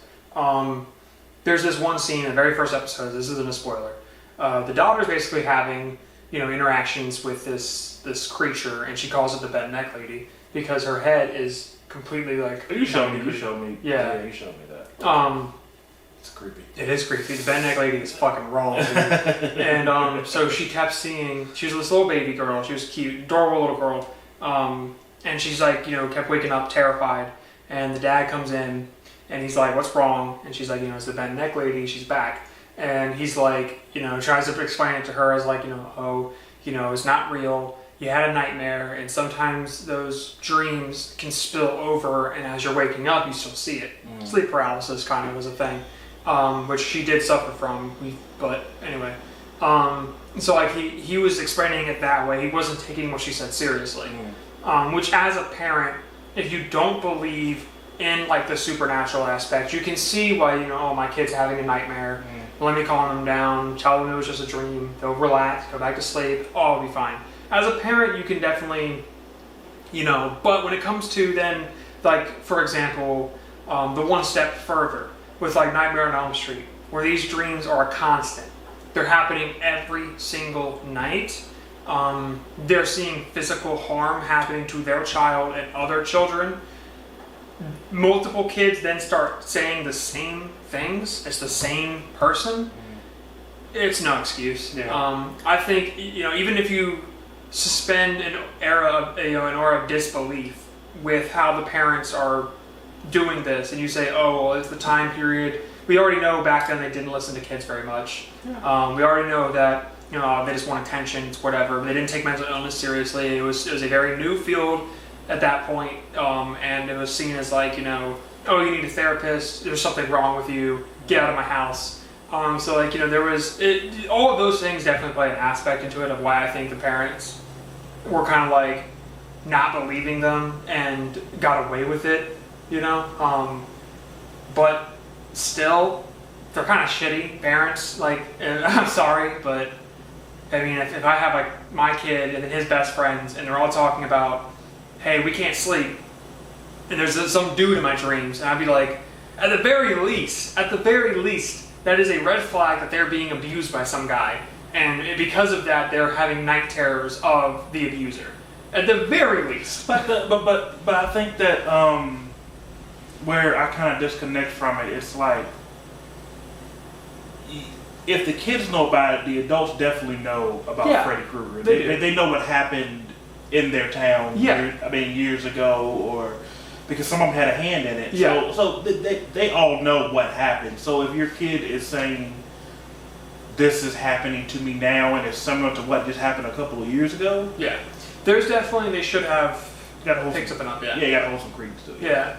Speaker 4: There's this one scene in the very first episode. This isn't a spoiler. The daughter's basically having interactions with this creature, and she calls it the bent neck lady because her head is completely like.
Speaker 3: You showed me.
Speaker 4: Yeah,
Speaker 3: you showed me that. It's creepy.
Speaker 4: It is creepy. The bent neck lady is fucking wrong. And so she kept seeing. She was this little baby girl. She was cute, adorable little girl. And she's like, kept waking up terrified. And the dad comes in, and he's like, "What's wrong?" And she's like, "It's the bent neck lady. She's back." And he's like, tries to explain it to her as like, it's not real. You had a nightmare, and sometimes those dreams can spill over, and as you're waking up, you still see it. Sleep paralysis kind of was a thing, which she did suffer from. But anyway, so like he was explaining it that way. He wasn't taking what she said seriously. Which, as a parent, if you don't believe in like the supernatural aspect, you can see why my kid's having a nightmare. Let me calm them down, tell them it was just a dream. They'll relax, go back to sleep. All will be fine. As a parent, you can definitely, But when it comes to then, like for example, the one step further with like Nightmare on Elm Street, where these dreams are a constant. They're happening every single night. They're seeing physical harm happening to their child and other children. Multiple kids then start saying the same things. It's the same person. It's no excuse. Yeah. I think even if you suspend an aura of disbelief with how the parents are doing this, and you say, "Oh, well, it's the time period." We already know back then they didn't listen to kids very much. Yeah. We already know that. They just want attention, it's whatever. They didn't take mental illness seriously. It was a very new field at that point, and it was seen as like, oh, you need a therapist. There's something wrong with you. Get out of my house. So like, there was all of those things definitely play an aspect into it of why I think the parents were kind of like not believing them and got away with it, but still, they're kind of shitty parents. Like, I'm sorry, but. I mean, if I have like my kid and then his best friends, and they're all talking about, "Hey, we can't sleep," and there's some dude in my dreams, and I'd be like, at the very least, that is a red flag that they're being abused by some guy, and because of that, they're having night terrors of the abuser. At the very least.
Speaker 3: But I think that where I kind of disconnect from it, it's like. If the kids know about it, the adults definitely know about Freddy Krueger. They know what happened in their town. Years ago, or because some of them had a hand in it. Yeah. So they all know what happened. So if your kid is saying, "This is happening to me now," and it's similar to what just happened a couple of years ago.
Speaker 4: Yeah. There's definitely they should have picked something up. Yeah.
Speaker 3: Yeah, you got to hold some credence to it.
Speaker 4: Yeah.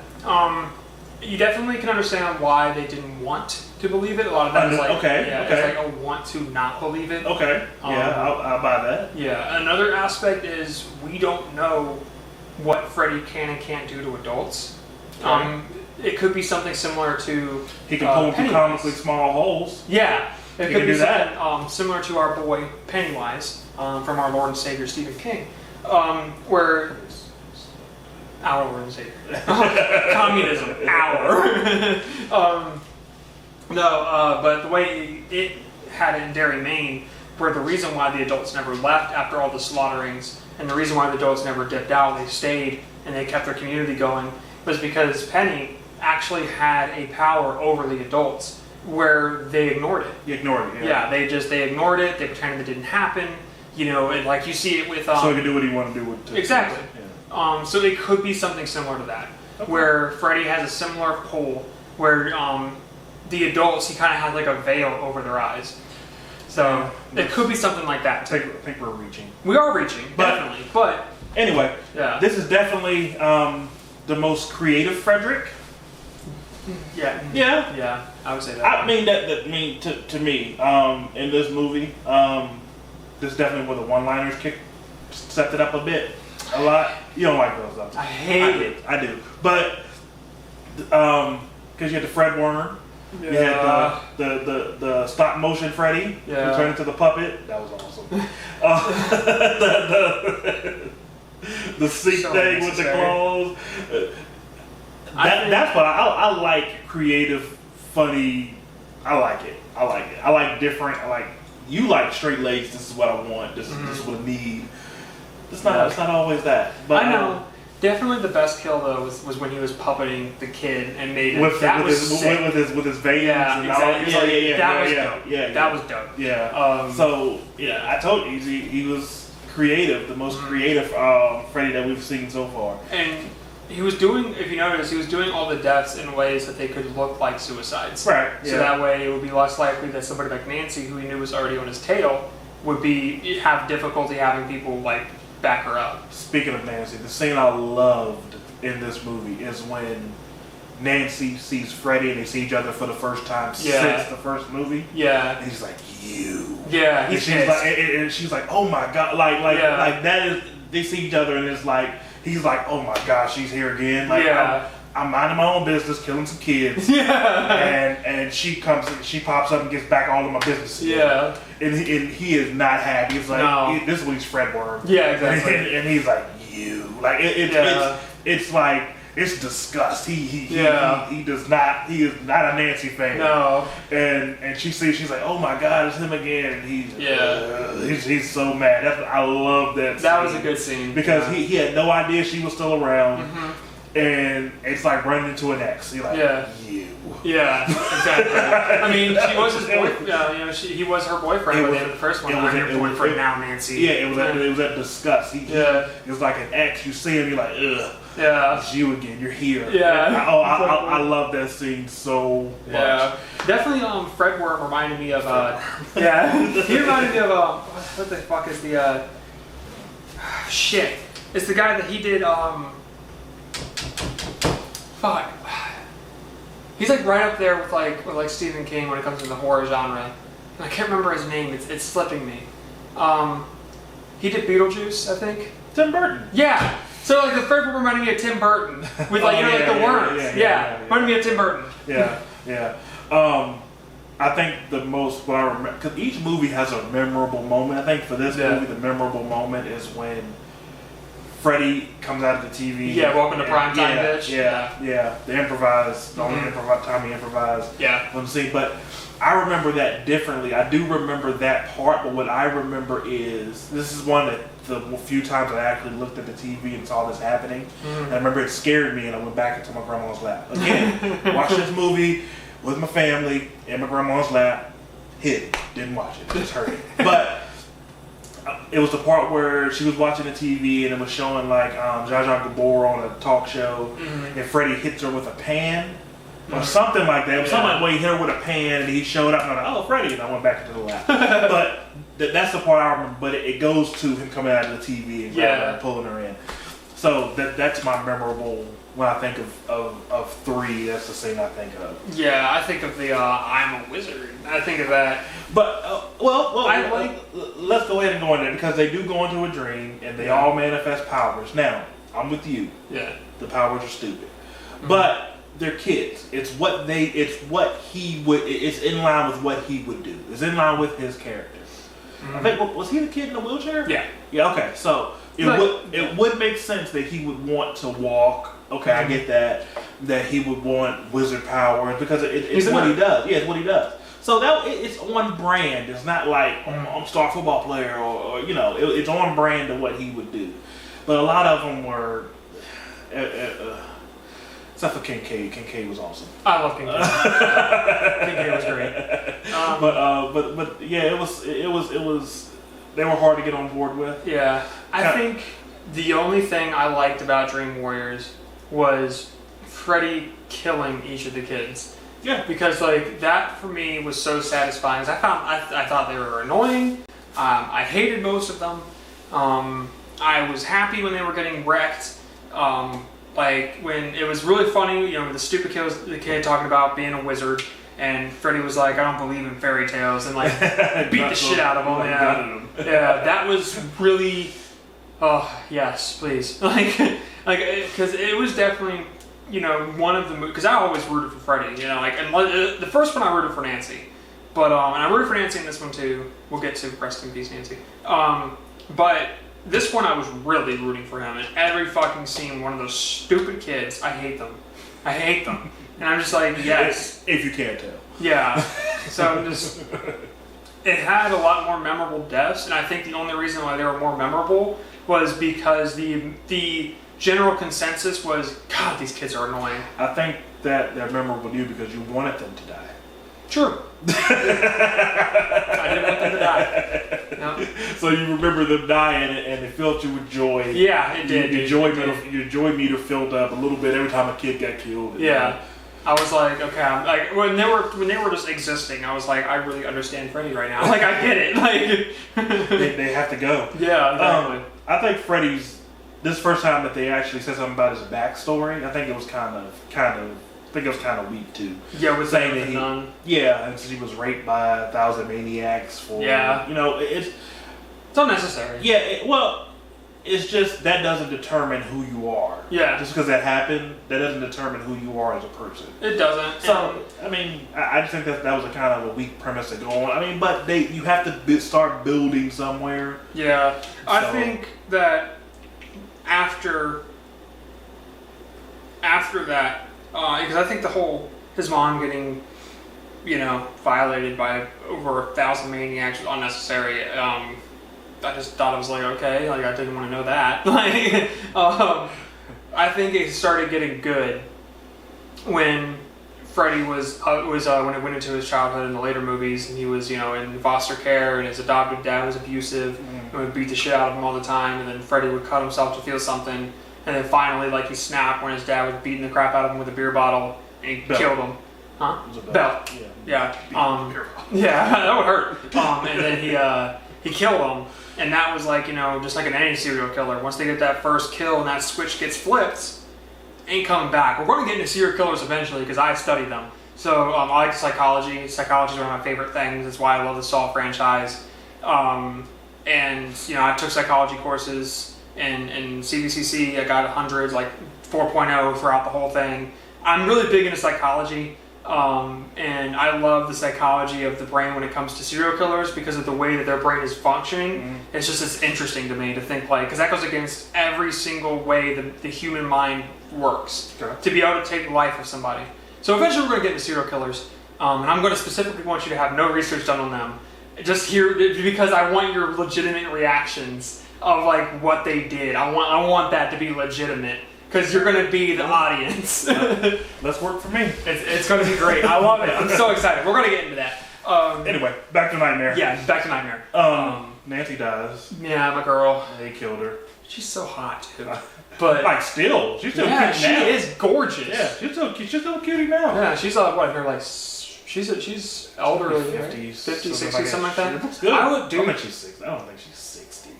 Speaker 4: You definitely can understand why they didn't want to believe it. A lot of that is like, it's like a want to not believe it.
Speaker 3: Okay. I'll buy that.
Speaker 4: Yeah. Another aspect is we don't know what Freddy can and can't do to adults. Okay. It could be something similar to
Speaker 3: he can pull through comically small holes.
Speaker 4: Yeah. It could be something similar to our boy Pennywise from our Lord and Savior Stephen King, where. Our Lord and Savior. Communism. But the way it had it in Derry, Maine, where the reason why the adults never left after all the slaughterings, and the reason why the adults never dipped out, they stayed and they kept their community going, was because Penny actually had a power over the adults where they ignored it.
Speaker 3: You ignored it,
Speaker 4: yeah. They ignored it, they pretended it didn't happen, and like you see it with...
Speaker 3: so he could do what he wanted to do with it.
Speaker 4: Exactly. So it could be something similar to that, where Freddy has a similar pull, where the adults, he kind of has like a veil over their eyes. So it could be something like that.
Speaker 3: I think we're reaching.
Speaker 4: We are reaching, definitely. But
Speaker 3: anyway, this is definitely the most creative Frederick.
Speaker 4: Yeah, I would say that.
Speaker 3: I mean to me in this movie, this is definitely where the one-liners stepped it up a bit. A lot. You don't like those, though.
Speaker 4: I hate it.
Speaker 3: I do. But, because you had the Fred Warner, You had the stop motion Freddy who turned into the puppet. That was awesome. The seat thing with the clothes. That's what I like. Creative, funny. I like it. I like different. You like straight legs. This is what I want. This is what I need. It's not always that. But
Speaker 4: I know. Definitely the best kill though was when he was puppeting the kid and made him.
Speaker 3: With his veins.
Speaker 4: Yeah,
Speaker 3: and
Speaker 4: exactly. That was dope.
Speaker 3: That
Speaker 4: was dope.
Speaker 3: Yeah. So I told you he was creative, the most creative Freddy that we've seen so far.
Speaker 4: And he was doing, if you notice, he was doing all the deaths in ways that they could look like suicides.
Speaker 3: Right.
Speaker 4: So that way it would be less likely that somebody like Nancy, who he knew was already on his tail, would have difficulty having people back her up.
Speaker 3: Speaking of Nancy, the scene I loved in this movie is when Nancy sees Freddy and they see each other for the first time since the first movie.
Speaker 4: Yeah.
Speaker 3: And he's like, you.
Speaker 4: Yeah, he's
Speaker 3: and she's like, oh my god, like that is. They see each other and it's like he's like, oh my gosh, she's here again. I'm minding my own business, killing some kids. And she pops up and gets back all of my business.
Speaker 4: Yeah.
Speaker 3: And he is not happy. It's like this is what he's Fred Worm.
Speaker 4: Yeah, exactly.
Speaker 3: And he's like, you. Like it's like it's disgust. He does not. He is not a Nancy fan.
Speaker 4: No.
Speaker 3: And she's like, oh my god, it's him again. And he's so mad. I love that.
Speaker 4: That was a good scene
Speaker 3: because he had no idea she was still around. Mm-hmm. And it's like running into an ex. You're like, you.
Speaker 4: Yeah, exactly. I mean, she was his boyfriend. He was her boyfriend by the end of the first one. I'm your boyfriend now, Nancy.
Speaker 3: Yeah, it was that disgust. It was like an ex. You see him, you're like, ugh.
Speaker 4: Yeah.
Speaker 3: It's you again. You're here.
Speaker 4: Yeah.
Speaker 3: I love that scene so much.
Speaker 4: Yeah. Definitely, Fred Worm reminded me of. He reminded me of what the fuck is the shit? It's the guy that he did fuck. He's like right up there with like Stephen King when it comes to the horror genre. And I can't remember his name. It's slipping me. He did Beetlejuice, I think.
Speaker 3: Tim Burton.
Speaker 4: Yeah. So like the Fred Worm reminded me of Tim Burton with the worms. Reminded me of Tim Burton.
Speaker 3: Yeah. I think the most what I remember because each movie has a memorable moment. I think for this movie, the memorable moment is when Freddy comes out of the TV.
Speaker 4: Yeah, welcome to primetime, bitch.
Speaker 3: Yeah. The improvise, the only time he improvised.
Speaker 4: Yeah.
Speaker 3: On the scene, but I remember that differently. I do remember that part, but what I remember is this is one of the few times I actually looked at the TV and saw this happening. Mm-hmm. And I remember it scared me, and I went back into my grandma's lap again. Watched this movie with my family in my grandma's lap. Didn't watch it. Just heard it, but. It was the part where she was watching the TV and it was showing like Zsa Zsa Gabor on a talk show, and Freddy hits her with a pan or something like that. It was something like where he hit her with a pan and he showed up and I'm like, oh, Freddy, and I went back into the lap. But that's the part I remember. But it goes to him coming out of the TV and grabbing her and pulling her in. So that's my memorable. When I think of 3, that's the scene I think of.
Speaker 4: Yeah, I think of the I'm a wizard. I think of that.
Speaker 3: But, let's go ahead and go in there because they do go into a dream and they all manifest powers. Now, I'm with you.
Speaker 4: Yeah.
Speaker 3: The powers are stupid. Mm-hmm. But they're kids. It's in line with what he would do. It's in line with his character. Mm-hmm. I think, was he the kid in the wheelchair?
Speaker 4: Yeah.
Speaker 3: Yeah, okay. So, it would make sense that he would want to walk. Okay, I get that he would want wizard powers because it's what he does. Yeah, it's what he does. So it's on brand. It's not like I'm a star football player or it's on brand to what he would do. But a lot of them were, except for Kincaid. Kincaid was awesome.
Speaker 4: I love Kincaid. Kincaid was great.
Speaker 3: But yeah, it was. They were hard to get on board with.
Speaker 4: Yeah, I think the only thing I liked about Dream Warriors was Freddy killing each of the kids.
Speaker 3: Yeah.
Speaker 4: Because that for me was so satisfying. I thought they were annoying. I hated most of them. I was happy when they were getting wrecked. When it was really funny, the stupid the kid talking about being a wizard, and Freddy was like, I don't believe in fairy tales, and beat the shit out of him. Yeah, that was really. Oh yes, please. Because it was definitely you know, one of the because I always rooted for Freddy. You know, like and the first one I rooted for Nancy, but and I rooted for Nancy in this one too. We'll get to rest in peace, Nancy. But this one I was really rooting for him. And every fucking scene, one of those stupid kids, I hate them. I hate them. And I'm just like, yes.
Speaker 3: If you can't tell.
Speaker 4: Yeah. So I'm just. It had a lot more memorable deaths, and I think the only reason why they were more memorable was because the general consensus was, God, these kids are annoying.
Speaker 3: I think that they're memorable to you because you wanted them to die.
Speaker 4: True. I didn't want them to die. No.
Speaker 3: So you remember them dying, and it filled you with joy.
Speaker 4: Yeah, it did.
Speaker 3: Your joy meter filled up a little bit every time a kid got killed.
Speaker 4: Yeah. I was like, okay, I'm like when they were just existing, I was like, I really understand Freddy right now. Like, I get it. Like
Speaker 3: they have to go.
Speaker 4: Yeah, exactly.
Speaker 3: I think Freddy's this first time that they actually said something about his backstory. I think it was kind of weak too.
Speaker 4: Yeah, with
Speaker 3: saying
Speaker 4: that nun.
Speaker 3: Yeah, and he was raped by 1,000 maniacs for.
Speaker 4: Yeah.
Speaker 3: You know, it's
Speaker 4: unnecessary.
Speaker 3: Yeah. Well. It's just that doesn't determine who you are.
Speaker 4: Yeah.
Speaker 3: Just because that happened, that doesn't determine who you are as a person.
Speaker 4: It doesn't.
Speaker 3: So I mean, I just think that was a kind of a weak premise to go on. I mean, but you have to start building somewhere.
Speaker 4: Yeah.
Speaker 3: So.
Speaker 4: I think that after that, because I think the whole his mom getting, you know, violated by over 1,000 maniacs was unnecessary. I just thought it was like, okay, like I didn't want to know that. Like, I think it started getting good when Freddy was when it went into his childhood in the later movies, and he was, you know, in foster care, and his adopted dad was abusive and would beat the shit out of him all the time, and then Freddy would cut himself to feel something, and then finally, like, he snapped when his dad was beating the crap out of him with a beer bottle, and he killed him. Huh?
Speaker 3: It was a
Speaker 4: belt. Yeah. Yeah, that would hurt. And then he killed him. And that was like, you know, just like in any serial killer. Once they get that first kill and that switch gets flipped, ain't coming back. We're going to get into serial killers eventually because I studied them. So I like psychology. Psychology is one of my favorite things. That's why I love the Saw franchise. And, you know, I took psychology courses in CVCC. I got hundreds, like 4.0 throughout the whole thing. I'm really big into psychology. And I love the psychology of the brain when it comes to serial killers because of the way that their brain is functioning. Mm-hmm. It's interesting to me to think like, because that goes against every single way the human mind works to be able to take the life of somebody. So eventually we're going to get into serial killers, and I'm going to specifically want you to have no research done on them. Just here because I want your legitimate reactions of like what they did. I want that to be legitimate. Because you're going to be the audience.
Speaker 3: Let's work for me.
Speaker 4: It's going to be great. I love it. I'm so excited. We're going to get into that.
Speaker 3: Anyway, back to Nightmare.
Speaker 4: Yeah, back to Nightmare.
Speaker 3: Nancy dies.
Speaker 4: Yeah, my girl.
Speaker 3: They killed her.
Speaker 4: She's so hot, too. But
Speaker 3: like, still. She's still cute now.
Speaker 4: She is gorgeous.
Speaker 3: Yeah, she's still a cutie now.
Speaker 4: Yeah, she's what, her like, she's elderly.
Speaker 3: 50s.
Speaker 4: 50, 60, something like that.
Speaker 3: She looks good. I think she's 60. I don't think she's 60.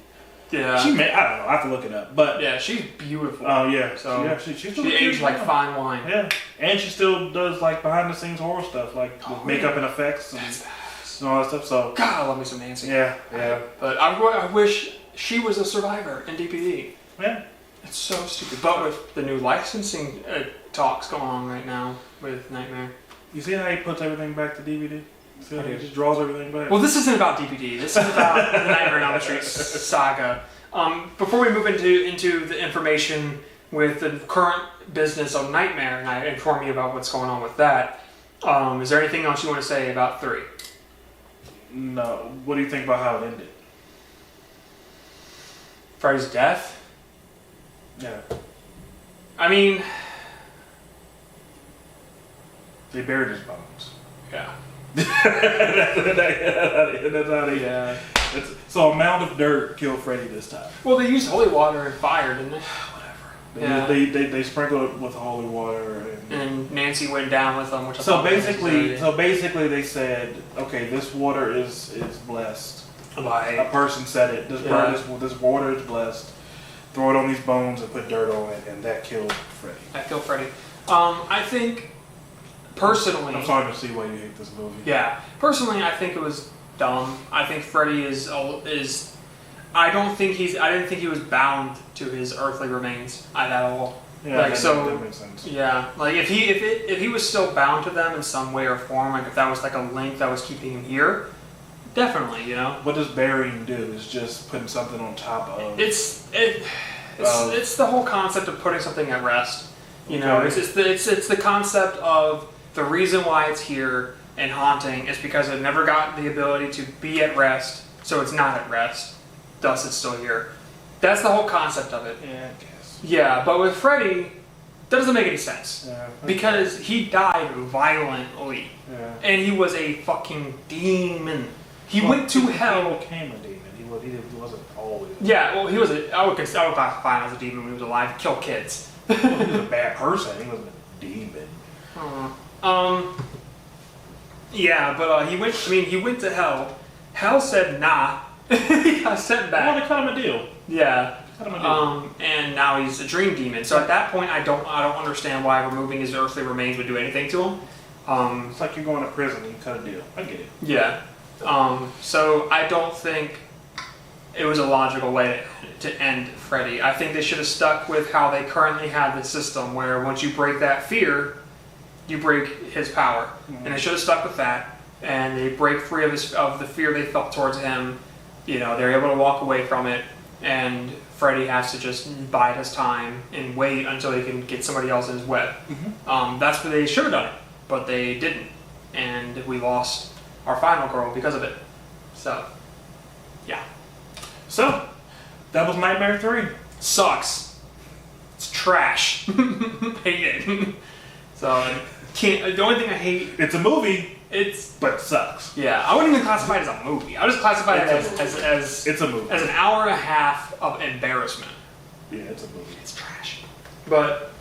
Speaker 4: Yeah.
Speaker 3: I don't know. I have to look it up. But
Speaker 4: yeah, she's beautiful.
Speaker 3: Oh, yeah.
Speaker 4: So
Speaker 3: she
Speaker 4: aged like fine wine.
Speaker 3: Yeah. And she still does like behind the scenes horror stuff, like with makeup and effects and all that stuff. So
Speaker 4: God, I love me some Nancy.
Speaker 3: Yeah.
Speaker 4: But I wish she was a survivor in DPD.
Speaker 3: Yeah.
Speaker 4: It's so stupid. But with the new licensing talks going on right now with Nightmare.
Speaker 3: You see how he puts everything back to DVD? See how he just draws everything back?
Speaker 4: Well, this isn't about DVD. This is about the Nightmare on Elm Street saga. Before we move into the information with the current business of Nightmare, and I inform you about what's going on with that, is there anything else you want to say about 3?
Speaker 3: No. What do you think about how it ended?
Speaker 4: Freddy's death?
Speaker 3: Yeah.
Speaker 4: I mean...
Speaker 3: They buried his bones.
Speaker 4: Yeah.
Speaker 3: That's how they...
Speaker 4: Yeah.
Speaker 3: So a mound of dirt killed Freddy this time.
Speaker 4: Well, they used holy water and fire, didn't they?
Speaker 3: Whatever. They sprinkled it with holy water.
Speaker 4: And Nancy went down with them, which
Speaker 3: so basically they said, okay, this water is blessed.
Speaker 4: Like,
Speaker 3: a person said it. This water is blessed. Throw it on these bones and put dirt on it, and that killed Freddy.
Speaker 4: That killed Freddy. I think personally,
Speaker 3: I'm starting to see why you hate this movie.
Speaker 4: Yeah, personally, I think it was dumb. I think Freddy is. I didn't think he was bound to his earthly remains at all.
Speaker 3: Yeah,
Speaker 4: Like,
Speaker 3: that makes sense.
Speaker 4: Yeah, like if he was still bound to them in some way or form, like if that was like a link that was keeping him here, definitely, you know.
Speaker 3: What does burying do? Is just putting something on top of.
Speaker 4: It's the whole concept of putting something at rest. You know,
Speaker 3: Okay.
Speaker 4: it's the concept of the reason why it's here and haunting is because it never got the ability to be at rest, so it's not at rest. Thus, it's still here. That's the whole concept of it.
Speaker 3: Yeah, I guess.
Speaker 4: Yeah, but with Freddy, that doesn't make any sense.
Speaker 3: Yeah.
Speaker 4: Because he died violently.
Speaker 3: Yeah.
Speaker 4: And he was a fucking demon. He went to hell.
Speaker 3: He became a demon. He wasn't always.
Speaker 4: Yeah, well, I would classify him as a demon when he was alive. He killed kids.
Speaker 3: He was a bad person. He wasn't a demon.
Speaker 4: Yeah, but he went to hell. Hell said nah. He got sent back.
Speaker 3: Well, they cut him a deal.
Speaker 4: Yeah.
Speaker 3: Cut him a deal.
Speaker 4: And now he's a dream demon. So at that point, I don't understand why removing his earthly remains would do anything to him.
Speaker 3: It's like you're going to prison and you cut a deal. I get it.
Speaker 4: Yeah. So I don't think it was a logical way to end Freddy. I think they should have stuck with how they currently have the system, where once you break that fear, you break his power,
Speaker 3: Mm-hmm.
Speaker 4: and they should have stuck with that. And they break free of the fear they felt towards him. You know, they're able to walk away from it, and Freddy has to just bide his time and wait until he can get somebody else in his web.
Speaker 3: Mm-hmm.
Speaker 4: That's what they should have done it, but they didn't, and we lost our final girl because of it. So, yeah.
Speaker 3: So, that was Nightmare 3.
Speaker 4: Sucks. It's trash. Hate it. So, the only thing I hate,
Speaker 3: It's a movie, but it sucks.
Speaker 4: yeah, I wouldn't even classify it as a movie. I would just classify it
Speaker 3: It's
Speaker 4: as
Speaker 3: It's a movie.
Speaker 4: an hour and a half of embarrassment.
Speaker 3: Yeah, it's a movie.
Speaker 4: It's trash. But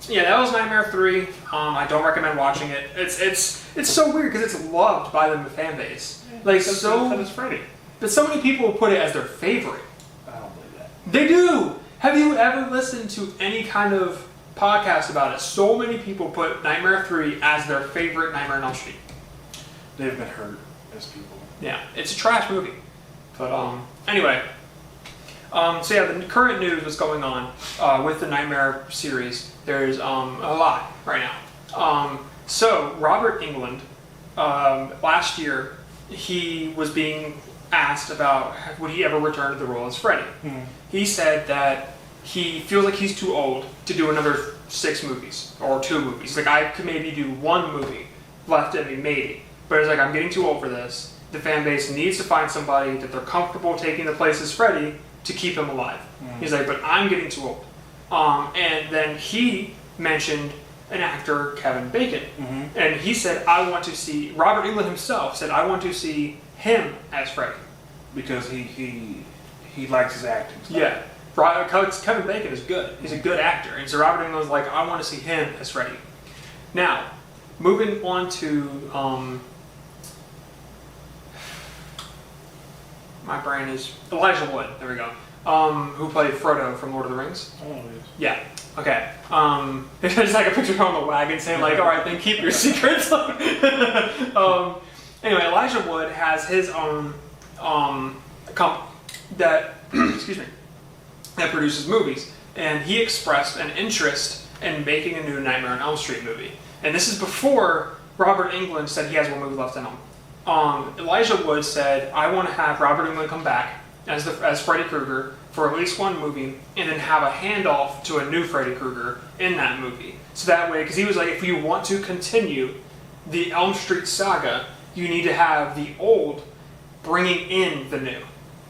Speaker 4: yeah, that was Nightmare 3. I don't recommend watching it. It's so weird because it's loved by the fan base. Like
Speaker 3: Because it's Freddy.
Speaker 4: but so many people put it as their favorite.
Speaker 3: I don't believe that.
Speaker 4: They do. Have you ever listened to any kind of podcast about it? So many people put Nightmare 3 as their favorite Nightmare on Elm Street.
Speaker 3: They've been hurt as people.
Speaker 4: Yeah, it's a trash movie. But anyway, so yeah, the current news was going on with the Nightmare series. There's a lot right now. So Robert Englund, last year, he was being asked about would he ever return to the role as Freddy.
Speaker 3: Hmm.
Speaker 4: He said that he feels like he's too old to do another 6 movies or 2 movies. Like I could maybe do 1 movie left in me, maybe. But it's like I'm getting too old for this. The fan base needs to find somebody that they're comfortable taking the place as Freddy to keep him alive. He's like, but I'm getting too old. And then he mentioned an actor, Kevin Bacon. And he said, I want to see, Robert Englund himself said, I want to see him as Freddy.
Speaker 3: Because he likes his acting style.
Speaker 4: Yeah. Kevin Bacon is good. He's a good actor. And so Robert Englund's like, I want to see him as Freddy. Now, moving on to, my brain is Elijah Wood. There we go. Who played Frodo from Lord of the Rings?
Speaker 3: Oh, yes.
Speaker 4: Yeah. Okay. It's just like a picture on the wagon saying like, all right, then keep your secrets. Anyway, Elijah Wood has his own company that excuse me, that produces movies, and he expressed an interest in making a new Nightmare on Elm Street movie. And this is before Robert Englund said he has 1 movie left in him. Elijah Wood said, I want to have Robert Englund come back as Freddy Krueger for at least 1 movie, and then have a handoff to a new Freddy Krueger in that movie. So that way, because he was like, if you want to continue the Elm Street saga, you need to have the old bringing in the new.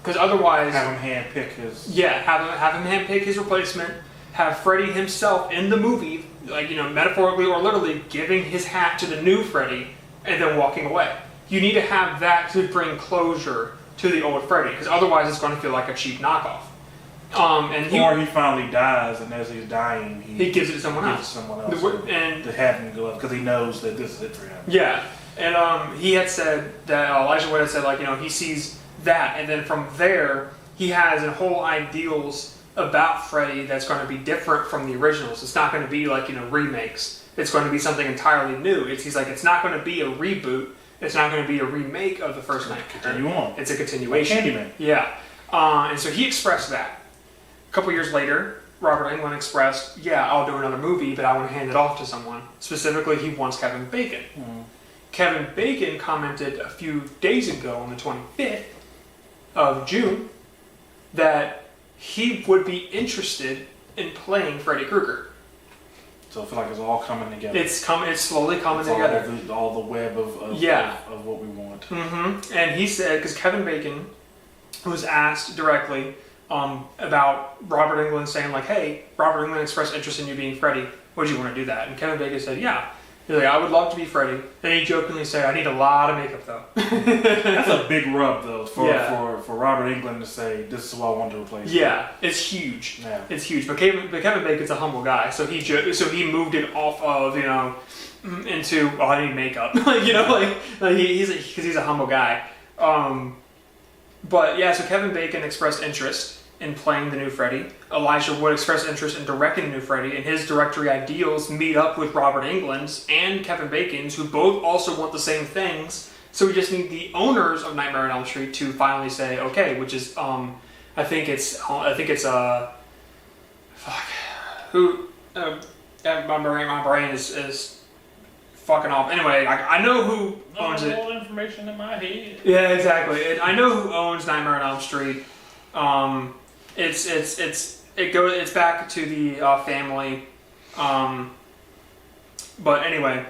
Speaker 4: Because otherwise...
Speaker 3: Have him handpick his...
Speaker 4: Yeah, have him handpick his replacement, have Freddy himself in the movie, like, you know, metaphorically or literally giving his hat to the new Freddy, and then walking away. You need to have that to bring closure to the old Freddy, because otherwise it's going to feel like a cheap knockoff. Or
Speaker 3: he finally dies, and as he's dying,
Speaker 4: he gives it to someone else.
Speaker 3: And to have him go up, because he knows that this is it for him.
Speaker 4: Yeah, and he had said that Elijah Wood had said, like, you know, he sees that, and then from there he has a whole ideals about Freddy that's going to be different from the originals. It's not going to be like, you know, remakes. It's going to be something entirely new. He's like, it's not going to be a reboot. It's not going to be a remake of the first Nightmare.
Speaker 3: Continue on.
Speaker 4: It's a continuation.
Speaker 3: Like Candyman.
Speaker 4: Yeah. And so he expressed that. A couple years later, Robert Englund expressed, yeah, I'll do another movie, but I want to hand it off to someone. Specifically, he wants Kevin Bacon. Kevin Bacon commented a few days ago on the 25th of June that he would be interested in playing Freddy Krueger.
Speaker 3: So I feel like it's all coming together.
Speaker 4: It's slowly coming together.
Speaker 3: All the web of what we want.
Speaker 4: Mm-hmm. And he said, because Kevin Bacon was asked directly about Robert Englund saying like, hey, Robert Englund expressed interest in you being Freddy. Would you want to do that? And Kevin Bacon said, yeah. He's like, I would love to be Freddy. Then he jokingly said, I need a lot of makeup though.
Speaker 3: That's a big rub though for Robert Englund to say, this is what I want to replace.
Speaker 4: Yeah, it's huge.
Speaker 3: Yeah.
Speaker 4: It's huge. But Kevin Bacon's a humble guy, so he moved it off of into I need makeup, he's a humble guy. But yeah, so Kevin Bacon expressed interest in playing the new Freddy. Elijah Wood expressed interest in directing the new Freddy, and his directory ideals meet up with Robert Englund's and Kevin Bacon's, who both also want the same things. So we just need the owners of Nightmare on Elm Street to finally say okay, which is my brain is fucking off. Anyway, I know who owns it.
Speaker 3: All information in my head.
Speaker 4: Yeah, exactly. I know who owns Nightmare on Elm Street. It's back to the family. But anyway,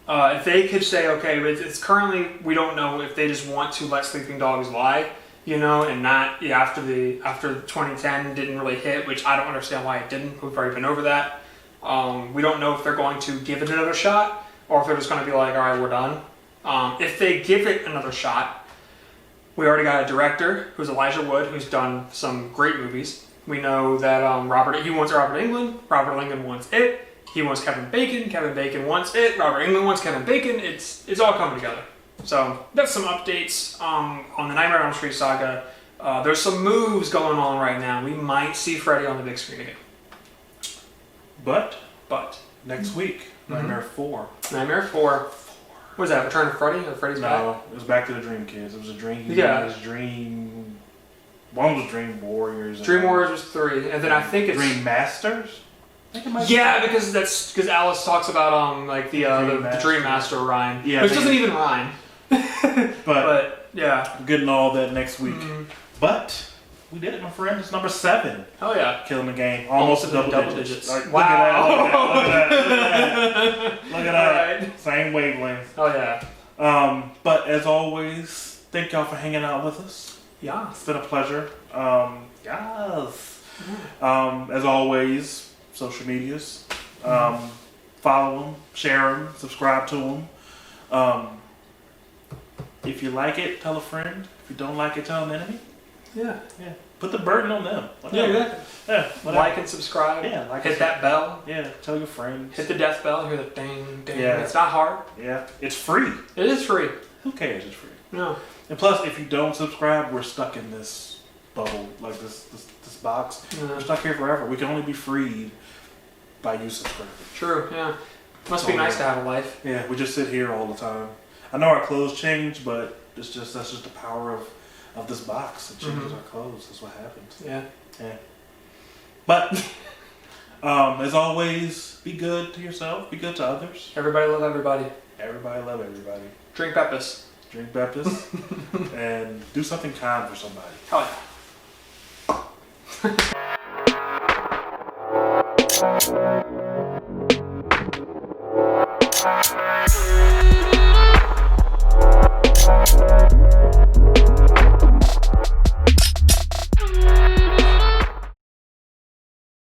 Speaker 4: if they could say okay, it's currently we don't know if they just want to let sleeping dogs lie, and not after 2010 didn't really hit, which I don't understand why it didn't. We've already been over that. We don't know if they're going to give it another shot or if they're just going to be like, all right, we're done. If they give it another shot, we already got a director who's Elijah Wood, who's done some great movies. We know that he wants Robert Englund. Robert Englund wants it. He wants Kevin Bacon. Kevin Bacon wants it. Robert Englund wants Kevin Bacon. It's all coming together. So that's some updates on the Nightmare on Elm Street saga. There's some moves going on right now. We might see Freddy on the big screen again.
Speaker 3: But
Speaker 4: next
Speaker 3: week, Nightmare 4.
Speaker 4: Nightmare 4. What was that? Return of Freddy? Or Freddy's Back?
Speaker 3: No, it was Back to the Dream Kids. It was a dream.
Speaker 4: Yeah.
Speaker 3: It was Dream. One was Dream Warriors.
Speaker 4: Dream Warriors was 3, and then I think it's
Speaker 3: Dream Masters.
Speaker 4: Because Alice talks about the Dream Master rhyme, which doesn't even rhyme. but yeah,
Speaker 3: we're getting all that next week.
Speaker 4: Mm-hmm.
Speaker 3: But we did it, my friend. It's number 7.
Speaker 4: Oh yeah,
Speaker 3: killing the game. Almost double digits.
Speaker 4: Like, wow.
Speaker 3: Look at that. Look at that.
Speaker 4: Right.
Speaker 3: Same wavelength.
Speaker 4: Oh yeah.
Speaker 3: But as always, thank y'all for hanging out with us.
Speaker 4: Yeah,
Speaker 3: it's been a pleasure. Yes. As always, social medias. Follow them, share them, subscribe to them. If you like it, tell a friend. If you don't like it, tell an enemy.
Speaker 4: Yeah.
Speaker 3: Put the burden on them.
Speaker 4: Whatever.
Speaker 3: Yeah, exactly.
Speaker 4: Like and subscribe.
Speaker 3: Yeah.
Speaker 4: Hit that bell.
Speaker 3: Yeah. Tell your friends.
Speaker 4: Hit the death bell. Hear the ding, ding.
Speaker 3: Yeah.
Speaker 4: It's not hard.
Speaker 3: Yeah. It's free.
Speaker 4: It is free.
Speaker 3: Who cares? It's free.
Speaker 4: No.
Speaker 3: And plus, if you don't subscribe, we're stuck in this bubble, like this box.
Speaker 4: Yeah.
Speaker 3: We're stuck here forever. We can only be freed by you subscribing.
Speaker 4: True. Yeah. Must be nice to have a life.
Speaker 3: Yeah. We just sit here all the time. I know our clothes change, but that's just the power of this box. It changes our clothes. That's what happens.
Speaker 4: Yeah.
Speaker 3: Yeah. But as always, be good to yourself. Be good to others.
Speaker 4: Everybody love everybody.
Speaker 3: Everybody love everybody.
Speaker 4: Drink Peppers.
Speaker 3: Drink Peppers. And do something kind for somebody.
Speaker 4: Hell yeah.